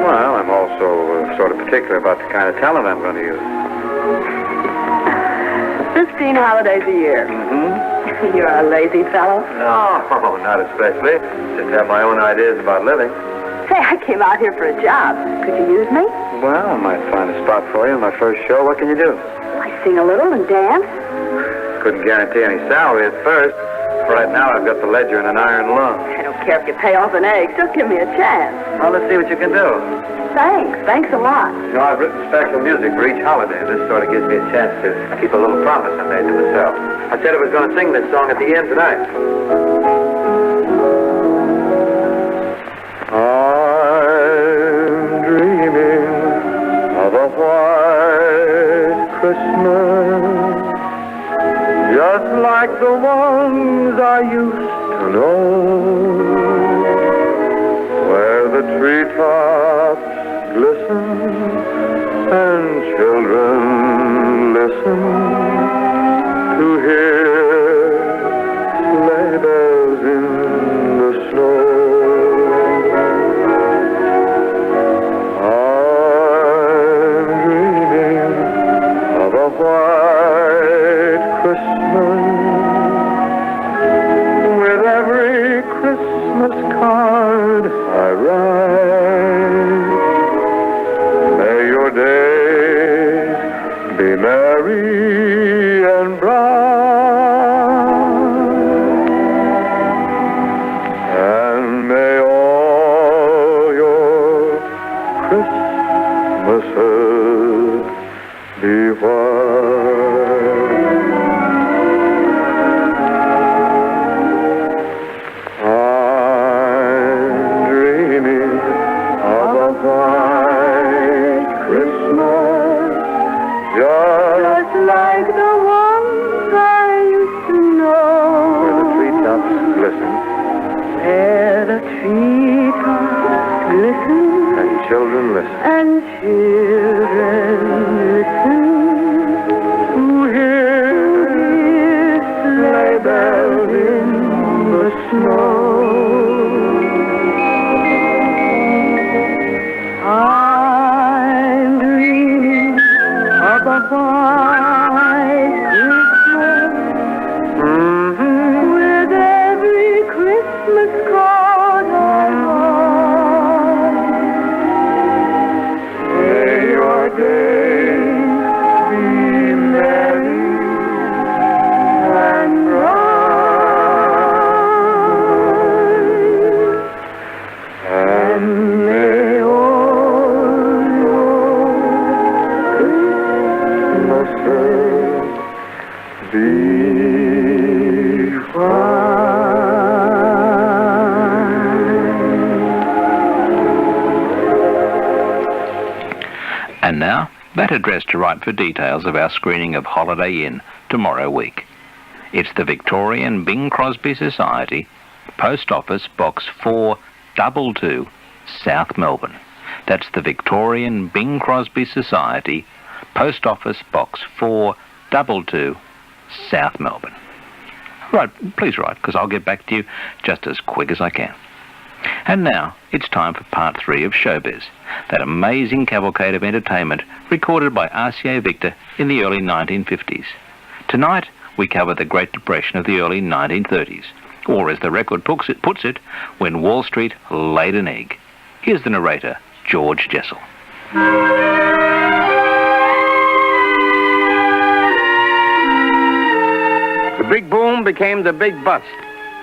Well, I'm also sort of particular about the kind of talent I'm going to use. 15 holidays a year. Mm-hmm. You're a lazy fellow. No, not especially. Just have my own ideas about living. Say, I came out here for a job. Could you use me? Well, I might find a spot for you in my first show. What can you do? I sing a little and dance. Couldn't guarantee any salary at first. Right now, I've got the ledger and an iron lung. I don't care if you pay off an egg. Just give me a chance. Well, let's see what you can do. Thanks. Thanks a lot. You know, I've written special music for each holiday. This sort of gives me a chance to keep a little promise I made to myself. I said I was going to sing this song at the end tonight. I'm dreaming of a white Christmas, just like the ones I used to know, where the treetops glisten and children listen to hear sleigh bells in the snow. I'm dreaming of a white Christmas, with every Christmas card I write. May your days be merry and bright, and may all your Christmases be white. I'm dreaming of a white Christmas, just like the ones I used to know, where the treetops glisten, where the treetops glisten, and children listen, and children listen to hear sleigh bells in the snow. I'm dreaming of a white Christmas, with every Christmas card I write. May your days be merry and bright, and may all your Christmases be And now, that address to write for details of our screening of Holiday Inn tomorrow week. It's the Victorian Bing Crosby Society, Post Office Box 422, South Melbourne. That's the Victorian Bing Crosby Society, Post Office Box 422, South Melbourne. Right, please write, because I'll get back to you just as quick as I can. And now, it's time for part 3 of Showbiz, that amazing cavalcade of entertainment recorded by R.C.A. Victor in the early 1950s. Tonight, we cover the Great Depression of the early 1930s, or as the record puts it, when Wall Street laid an egg. Here's the narrator, George Jessel. The big boom became the big bust.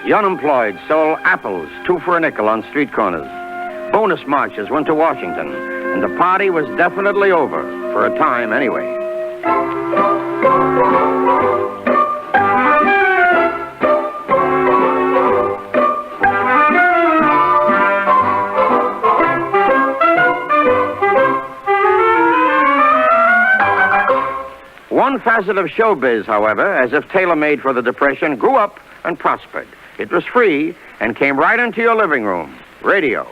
The unemployed sold apples 2 for a nickel on street corners. Bonus marches went to Washington, and the party was definitely over, for a time anyway. One facet of showbiz, however, as if tailor-made for the Depression, grew up and prospered. It was free and came right into your living room. Radio.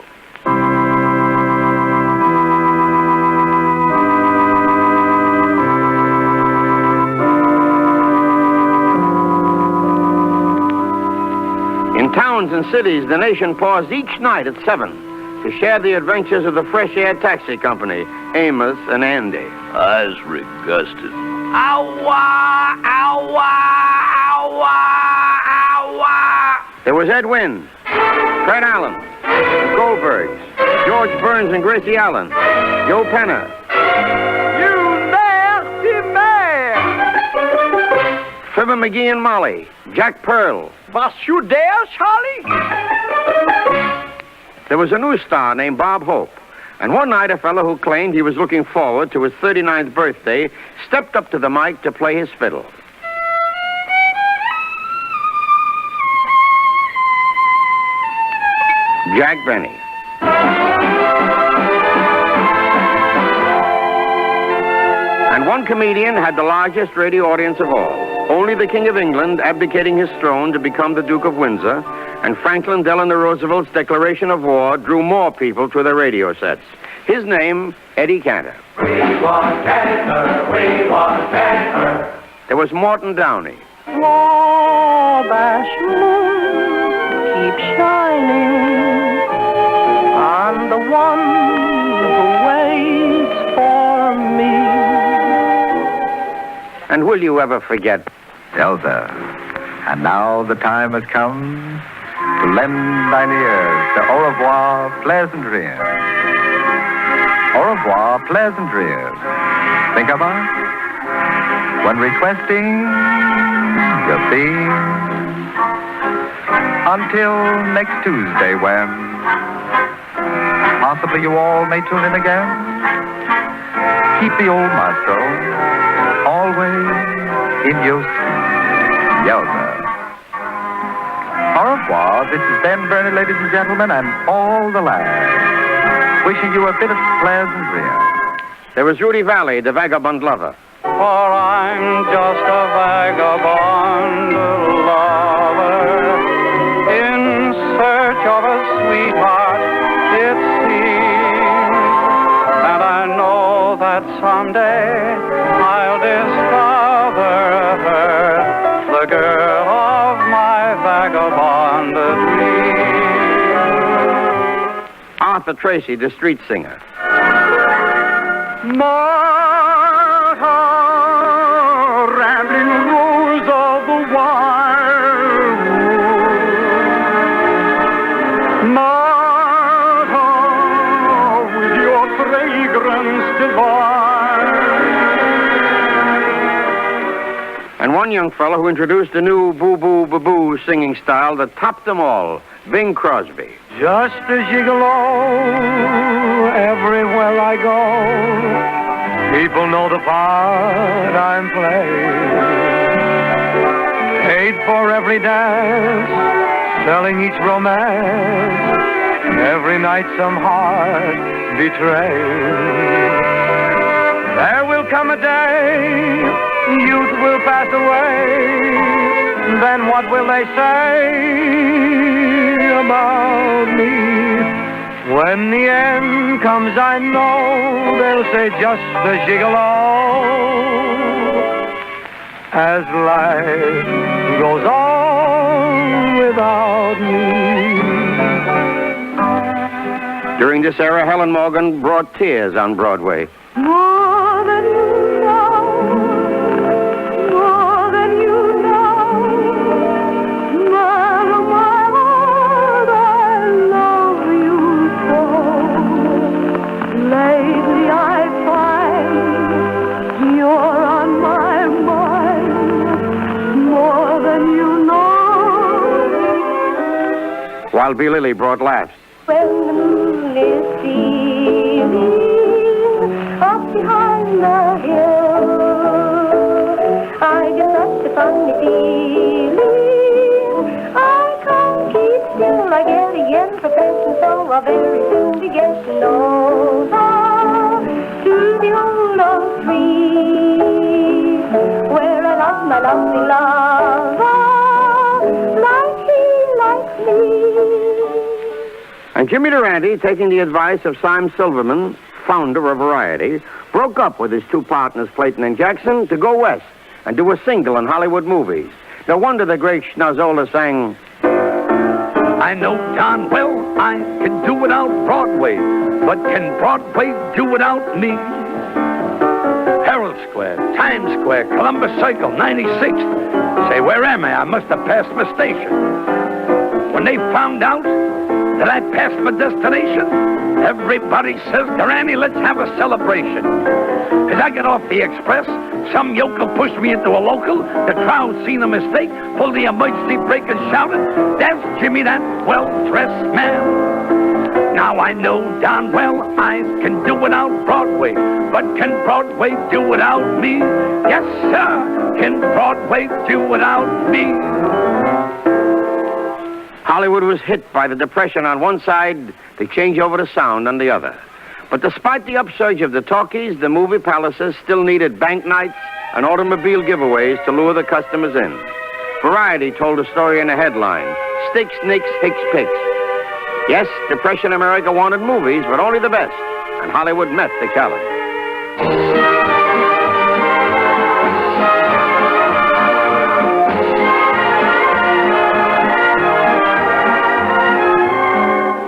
In towns and cities, the nation paused each night at 7 to share the adventures of the Fresh Air Taxi Company, Amos and Andy. Eyes regusted. Ow-wah, ow-wah, ow-wah, ow-wah. There was Ed Wynn, Fred Allen, the Goldbergs, George Burns and Gracie Allen, Joe Penner. You nasty man! Fibber McGee and Molly, Jack Pearl. Was you there, Charlie? There was a new star named Bob Hope. And one night, a fellow who claimed he was looking forward to his 39th birthday stepped up to the mic to play his fiddle. Jack Benny. And one comedian had the largest radio audience of all. Only the King of England abdicating his throne to become the Duke of Windsor, and Franklin Delano Roosevelt's declaration of war drew more people to their radio sets. His name, Eddie Cantor. We want Cantor, we want Cantor. There was Morton Downey. Wabash moon, keep shining on the one who waits for me. And will you ever forget? Elsa, and now the time has come to lend thine ears to Au revoir, pleasant dreams. Au revoir, pleasant dreams. Think of us when requesting your theme. Until next Tuesday when possibly you all may tune in again. Keep the old maestro always in your Yelza. Au revoir. This is Ben Burney, ladies and gentlemen, and all the lads. Wishing you a bit of pleasant dream. There was Rudy Valley, the vagabond lover. For I'm just a vagabond lover in search of a sweetheart, it seems. And I know that someday I'll discover her, the girl of my vagabond dream. Arthur Tracy, the street singer. Martha, rambling rose of the wildwood. Martha, with your fragrance divine. And one young fellow who introduced a new boo-boo-boo-boo singing style that topped them all, Bing Crosby. Just a gigolo everywhere I go. People know the part I'm playing. Paid for every dance, selling each romance. Every night some heart betrayed. There will come a day, youth will pass away. Then what will they say about me? When the end comes, I know they'll say just a gigolo. As life goes on without me. During this era, Helen Morgan brought tears on Broadway. More than you know, more than you know, man of my heart, I love you so. Lately I find you're on my mind, more than you know. While B. Lilly brought laughs. When the moon is stealing up behind the hill, I get such a funny feeling. I can't keep still. I get a yen for present, so I'll very soon be getting over to the old oak tree where I love my lovely lover like he likes me. And Jimmy Durante, taking the advice of Syme Silverman, founder of Variety, broke up with his two partners, Clayton and Jackson, to go west and do a single in Hollywood movies. No wonder the great Schnozzola sang, I know darn well I can do without Broadway, but can Broadway do without me? Herald Square, Times Square, Columbus Circle, 96th. Say, where am I? I must have passed my station. When they found out, that I passed my destination, everybody says, Granny, let's have a celebration. As I get off the express, some yokel pushed me into a local. The crowd seen a mistake, pulled the emergency brake and shouted, "There's Jimmy, that well-dressed man." Now I know darn well I can do without Broadway, but can Broadway do without me? Yes, sir, can Broadway do without me? Hollywood was hit by the Depression on one side, the changeover to sound on the other. But despite the upsurge of the talkies, the movie palaces still needed bank nights and automobile giveaways to lure the customers in. Variety told a story in a headline, "Sticks, Nicks, Hicks, Picks." Yes, Depression America wanted movies, but only the best, and Hollywood met the challenge.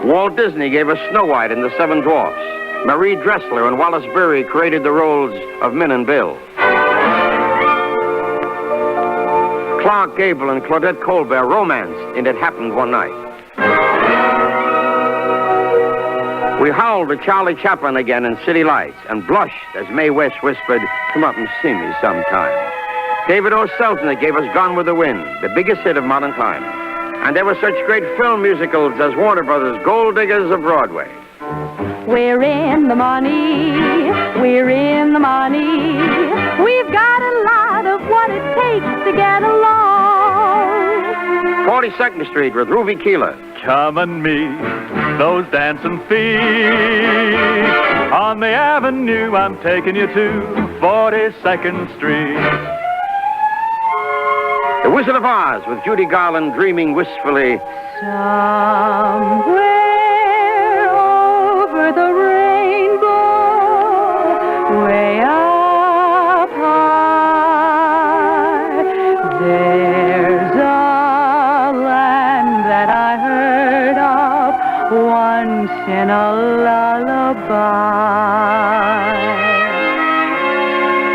Walt Disney gave us Snow White and the Seven Dwarfs. Marie Dressler and Wallace Beery created the roles of Min and Bill. Clark Gable and Claudette Colbert romanced in It Happened One Night. We howled at Charlie Chaplin again in City Lights and blushed as Mae West whispered, "Come up and see me sometime." David O. Selznick gave us Gone with the Wind, the biggest hit of modern times. And there were such great film musicals as Warner Brothers' Gold Diggers of Broadway. We're in the money, we're in the money. We've got a lot of what it takes to get along. 42nd Street with Ruby Keeler. Come and meet those dancing feet. On the avenue I'm taking you to 42nd Street. The Wizard of Oz with Judy Garland dreaming wistfully. Somewhere over the rainbow, way up high, there's a land that I heard of once in a lullaby.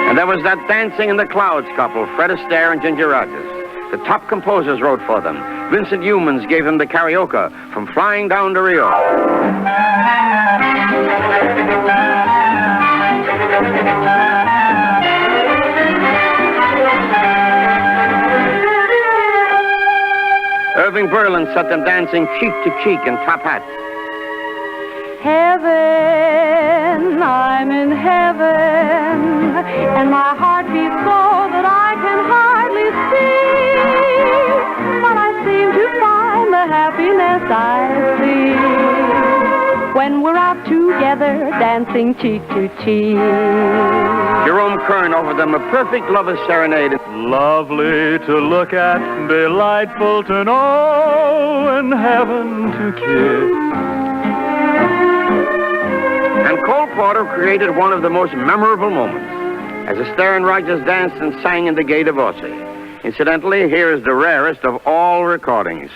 And there was that Dancing in the Clouds couple, Fred Astaire and Ginger Rogers. The top composers wrote for them. Vincent Youmans gave them the karaoke from Flying Down to Rio. Irving Berlin set them dancing cheek to cheek in top hats. Heaven, I'm in heaven, and my heart beats so that I can hardly speak, but I seem to find the happiness I see when we're out together dancing cheek to cheek. Jerome Kern offered them a perfect lover's serenade. Lovely to look at, delightful to know, and heaven to kiss. And Cole Porter created one of the most memorable moments as Astaire and Rogers danced and sang in the Gay Divorcee. Incidentally, here is the rarest of all recordings.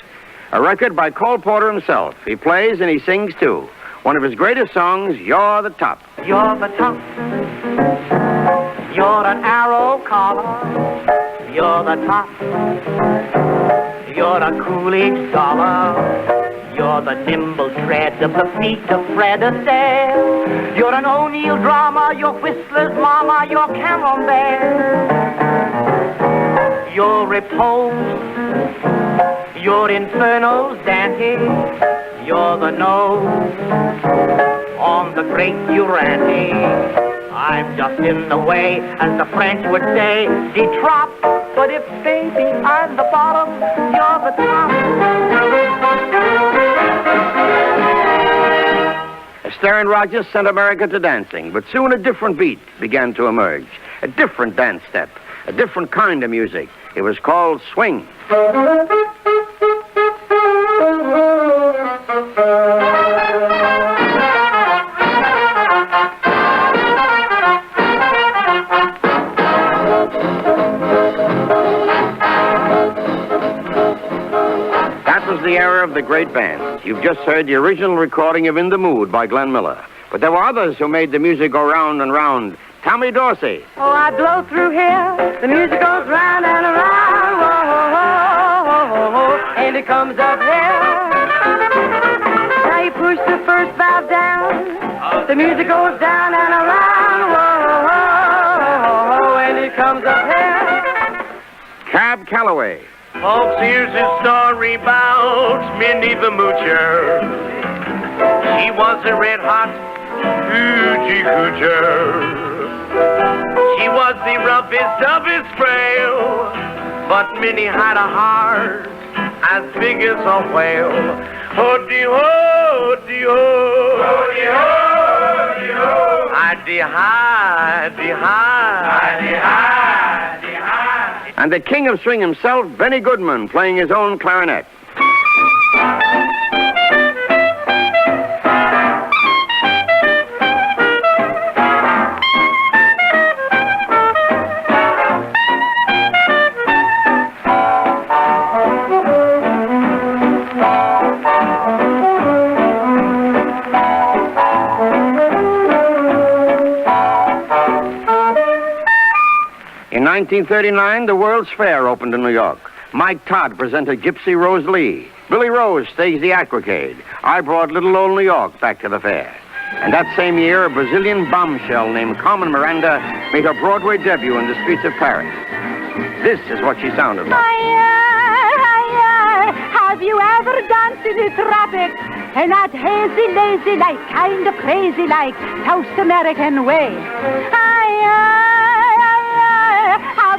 A record by Cole Porter himself. He plays and he sings too. One of his greatest songs, You're the Top. You're the top. You're an arrow collar. You're the top. You're a Coolidge dollar. You're the nimble tread of the feet of Fred Astaire. You're an O'Neill drama, you're Whistler's mama, you're Camembert. You're repose, you're Inferno's Dante. You're the nose on the great Durante. I'm just in the way, as the French would say, de trop. But if, baby, I'm the bottom, you're the top. Astaire and Rogers sent America to dancing, but soon a different beat began to emerge. A different dance step, a different kind of music. It was called swing. That was the era of the great bands. You've just heard the original recording of In the Mood by Glenn Miller. But there were others who made the music go round and round. Tommy Dorsey. Oh, I blow through here, the music goes round and around, whoa, whoa, whoa, whoa, and it comes up here. push the first valve down, the music goes down and around. Whoa, whoa, whoa, and it comes up here. Cab Calloway. Folks, here's a story about Minnie the Moocher. She was a red-hot hoochie coocher. She was the roughest of his frail, but Minnie had a heart as big as a whale. Ho-dee-ho, dee-ho, ho-dee-ho, dee-ho, hi-dee-hi, dee-hi, hi-dee-hi, dee-hi. And the king of swing himself, Benny Goodman, playing his own clarinet. In 1939, the World's Fair opened in New York. Mike Todd presented Gypsy Rose Lee. Billy Rose staged the Aquacade. I brought little old New York back to the fair. And that same year, a Brazilian bombshell named Carmen Miranda made her Broadway debut in the streets of Paris. This is what she sounded like. Have you ever danced in the tropics in that hazy, lazy, like, kind of crazy, like, South American way?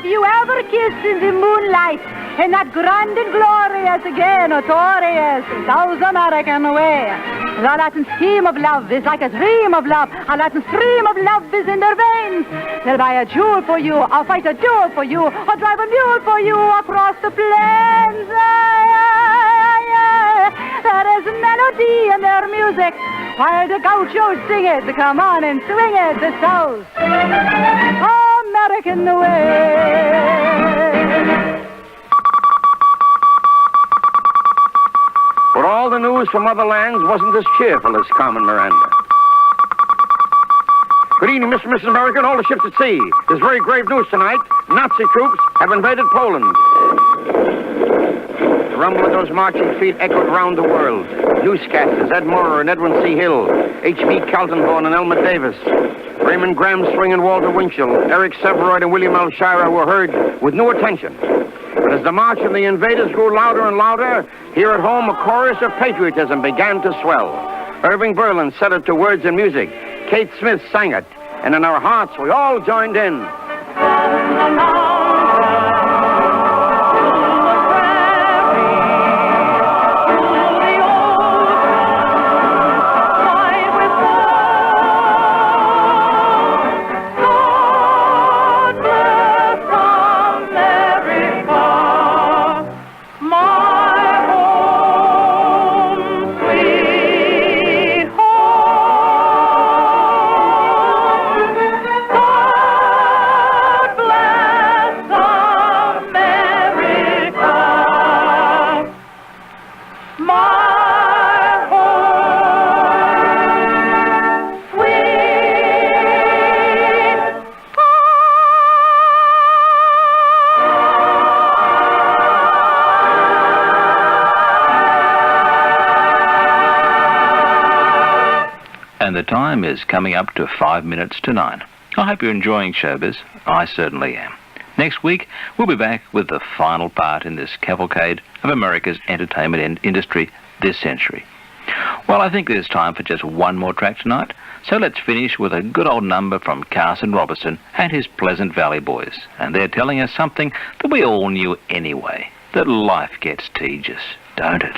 Have you ever kissed in the moonlight in that grand and glorious, again, notorious South American way? The Latin scheme of love is like a dream of love. A Latin stream of love is in their veins. They'll buy a jewel for you, or fight a duel for you, or drive a mule for you across the plains. There is melody in their music, while the gauchos sing it. Come on and swing it, the South American way. But all the news from other lands wasn't as cheerful as Carmen Miranda. Good evening, Mr. and Mrs. America, and all the ships at sea. There's very grave news tonight. Nazi troops have invaded Poland. The rumble of those marching feet echoed round the world. Newscasters, Ed Murrah and Edwin C. Hill, H.B. Kaltenborn and Elmer Davis, Raymond Graham Swing and Walter Winchell, Eric Severoid and William L. Shirer were heard with new attention. But as the march of the invaders grew louder and louder, here at home a chorus of patriotism began to swell. Irving Berlin set it to words and music. Kate Smith sang it, and in our hearts we all joined in. And the time is coming up to 5 minutes to 9. I hope you're enjoying Showbiz. I certainly am. Next week, we'll be back with the final part in this cavalcade of America's entertainment industry this century. Well, I think there's time for just one more track tonight, so let's finish with a good old number from Carson Robertson and his Pleasant Valley Boys. And they're telling us something that we all knew anyway, that life gets tedious, don't it?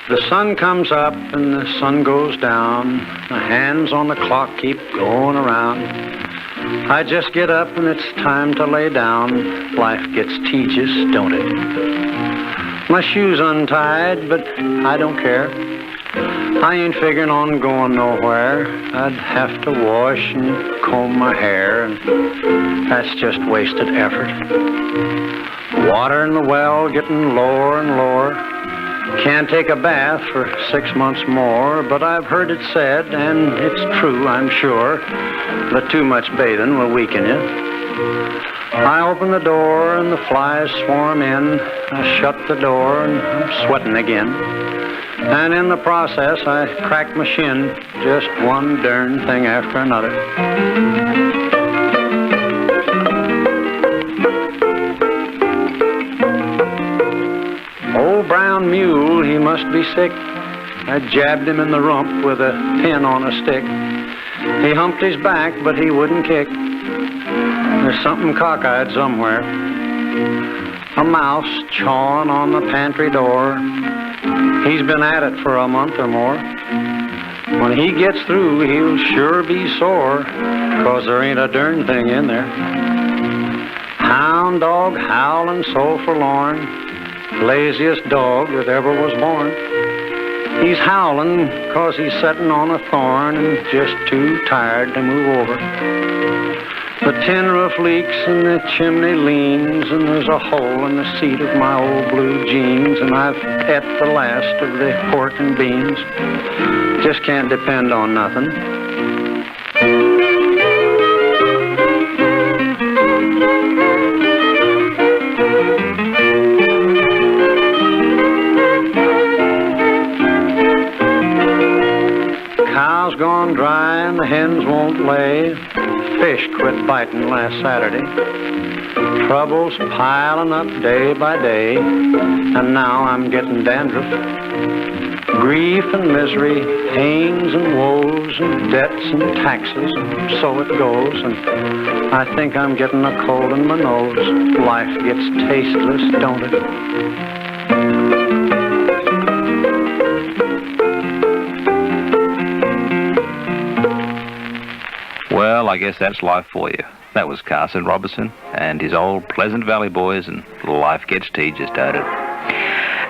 The sun comes up and the sun goes down. The hands on the clock keep going around. I just get up and it's time to lay down. Life gets tedious, don't it? My shoes untied, but I don't care. I ain't figuring on going nowhere. I'd have to wash and comb my hair, and that's just wasted effort. Water in the well getting lower and lower. Can't take a bath for 6 months more, but I've heard it said, and it's true, I'm sure, that too much bathing will weaken you. I open the door and the flies swarm in. I shut the door and I'm sweating again. And in the process, I crack my shin, just one darn thing after another. Old brown mule, he must be sick. I jabbed him in the rump with a pin on a stick. He humped his back, but he wouldn't kick. There's something cockeyed somewhere. A mouse chawing on the pantry door. He's been at it for a month or more. When he gets through, he'll sure be sore, 'cause there ain't a darn thing in there. Hound dog howling so forlorn, laziest dog that ever was born. He's howling 'cause he's sitting on a thorn and just too tired to move over. The tin roof leaks and the chimney leans, and there's a hole in the seat of my old blue jeans, and I've ate the last of the pork and beans. Just can't depend on nothing. Cow's gone dry and the hens won't lay. Fish quit biting last Saturday. Troubles piling up day by day, and now I'm getting dandruff. Grief and misery, pains and woes, and debts and taxes, and so it goes, and I think I'm getting a cold in my nose. Life gets tasteless, don't it? Well, I guess that's life for you. That was Carson Robertson and his old Pleasant Valley boys, and life gets teacher started.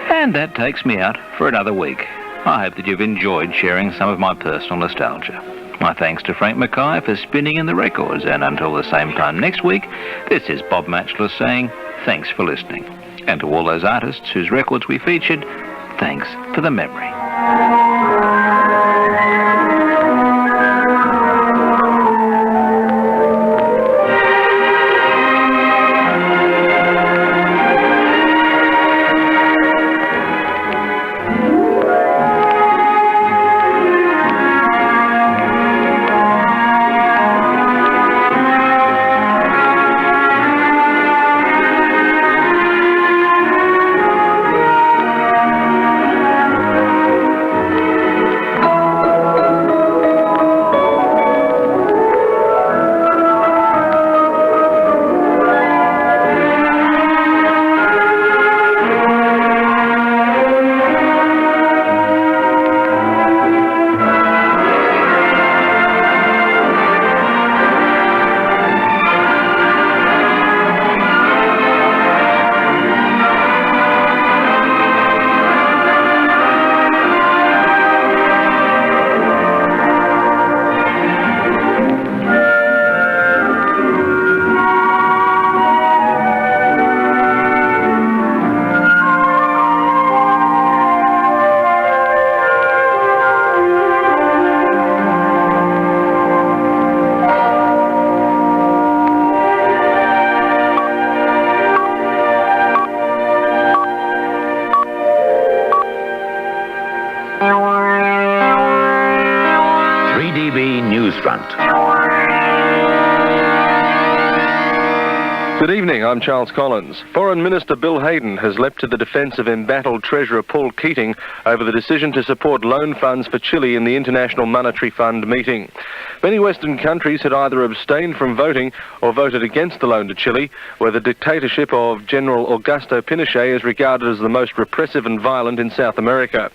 And that takes me out for another week. I hope that you've enjoyed sharing some of my personal nostalgia. My thanks to Frank McKay for spinning in the records, and until the same time next week, this is Bob Machliss saying thanks for listening. And to all those artists whose records we featured, thanks for the memory. 3DB Newsfront. Good evening, I'm Charles Collins. Foreign Minister Bill Hayden has leapt to the defence of embattled Treasurer Paul Keating over the decision to support loan funds for Chile in the International Monetary Fund meeting. Many Western countries had either abstained from voting or voted against the loan to Chile, where the dictatorship of General Augusto Pinochet is regarded as the most repressive and violent in South America.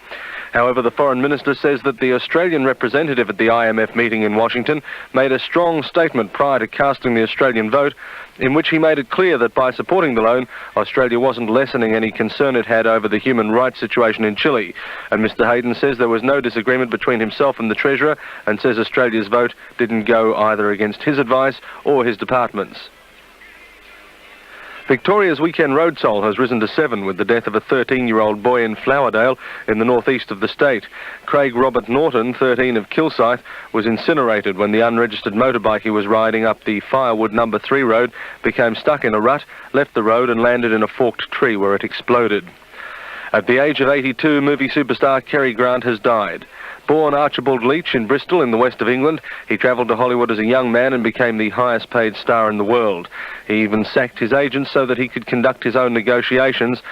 However, the Foreign Minister says that the Australian representative at the IMF meeting in Washington made a strong statement prior to casting the Australian vote, in which he made it clear that by supporting the loan, Australia wasn't lessening any concern it had over the human rights situation in Chile. And Mr Hayden says there was no disagreement between himself and the Treasurer, and says Australia's vote didn't go either against his advice or his department's. Victoria's weekend road toll has risen to 7 with the death of a 13-year-old boy in Flowerdale in the northeast of the state. Craig Robert Norton, 13 of Kilsyth, was incinerated when the unregistered motorbike he was riding up the Firewood No. 3 road became stuck in a rut, left the road and landed in a forked tree where it exploded. At the age of 82, movie superstar Cary Grant has died. Born Archibald Leach in Bristol in the west of England, he travelled to Hollywood as a young man and became the highest paid star in the world. He even sacked his agent so that he could conduct his own negotiations.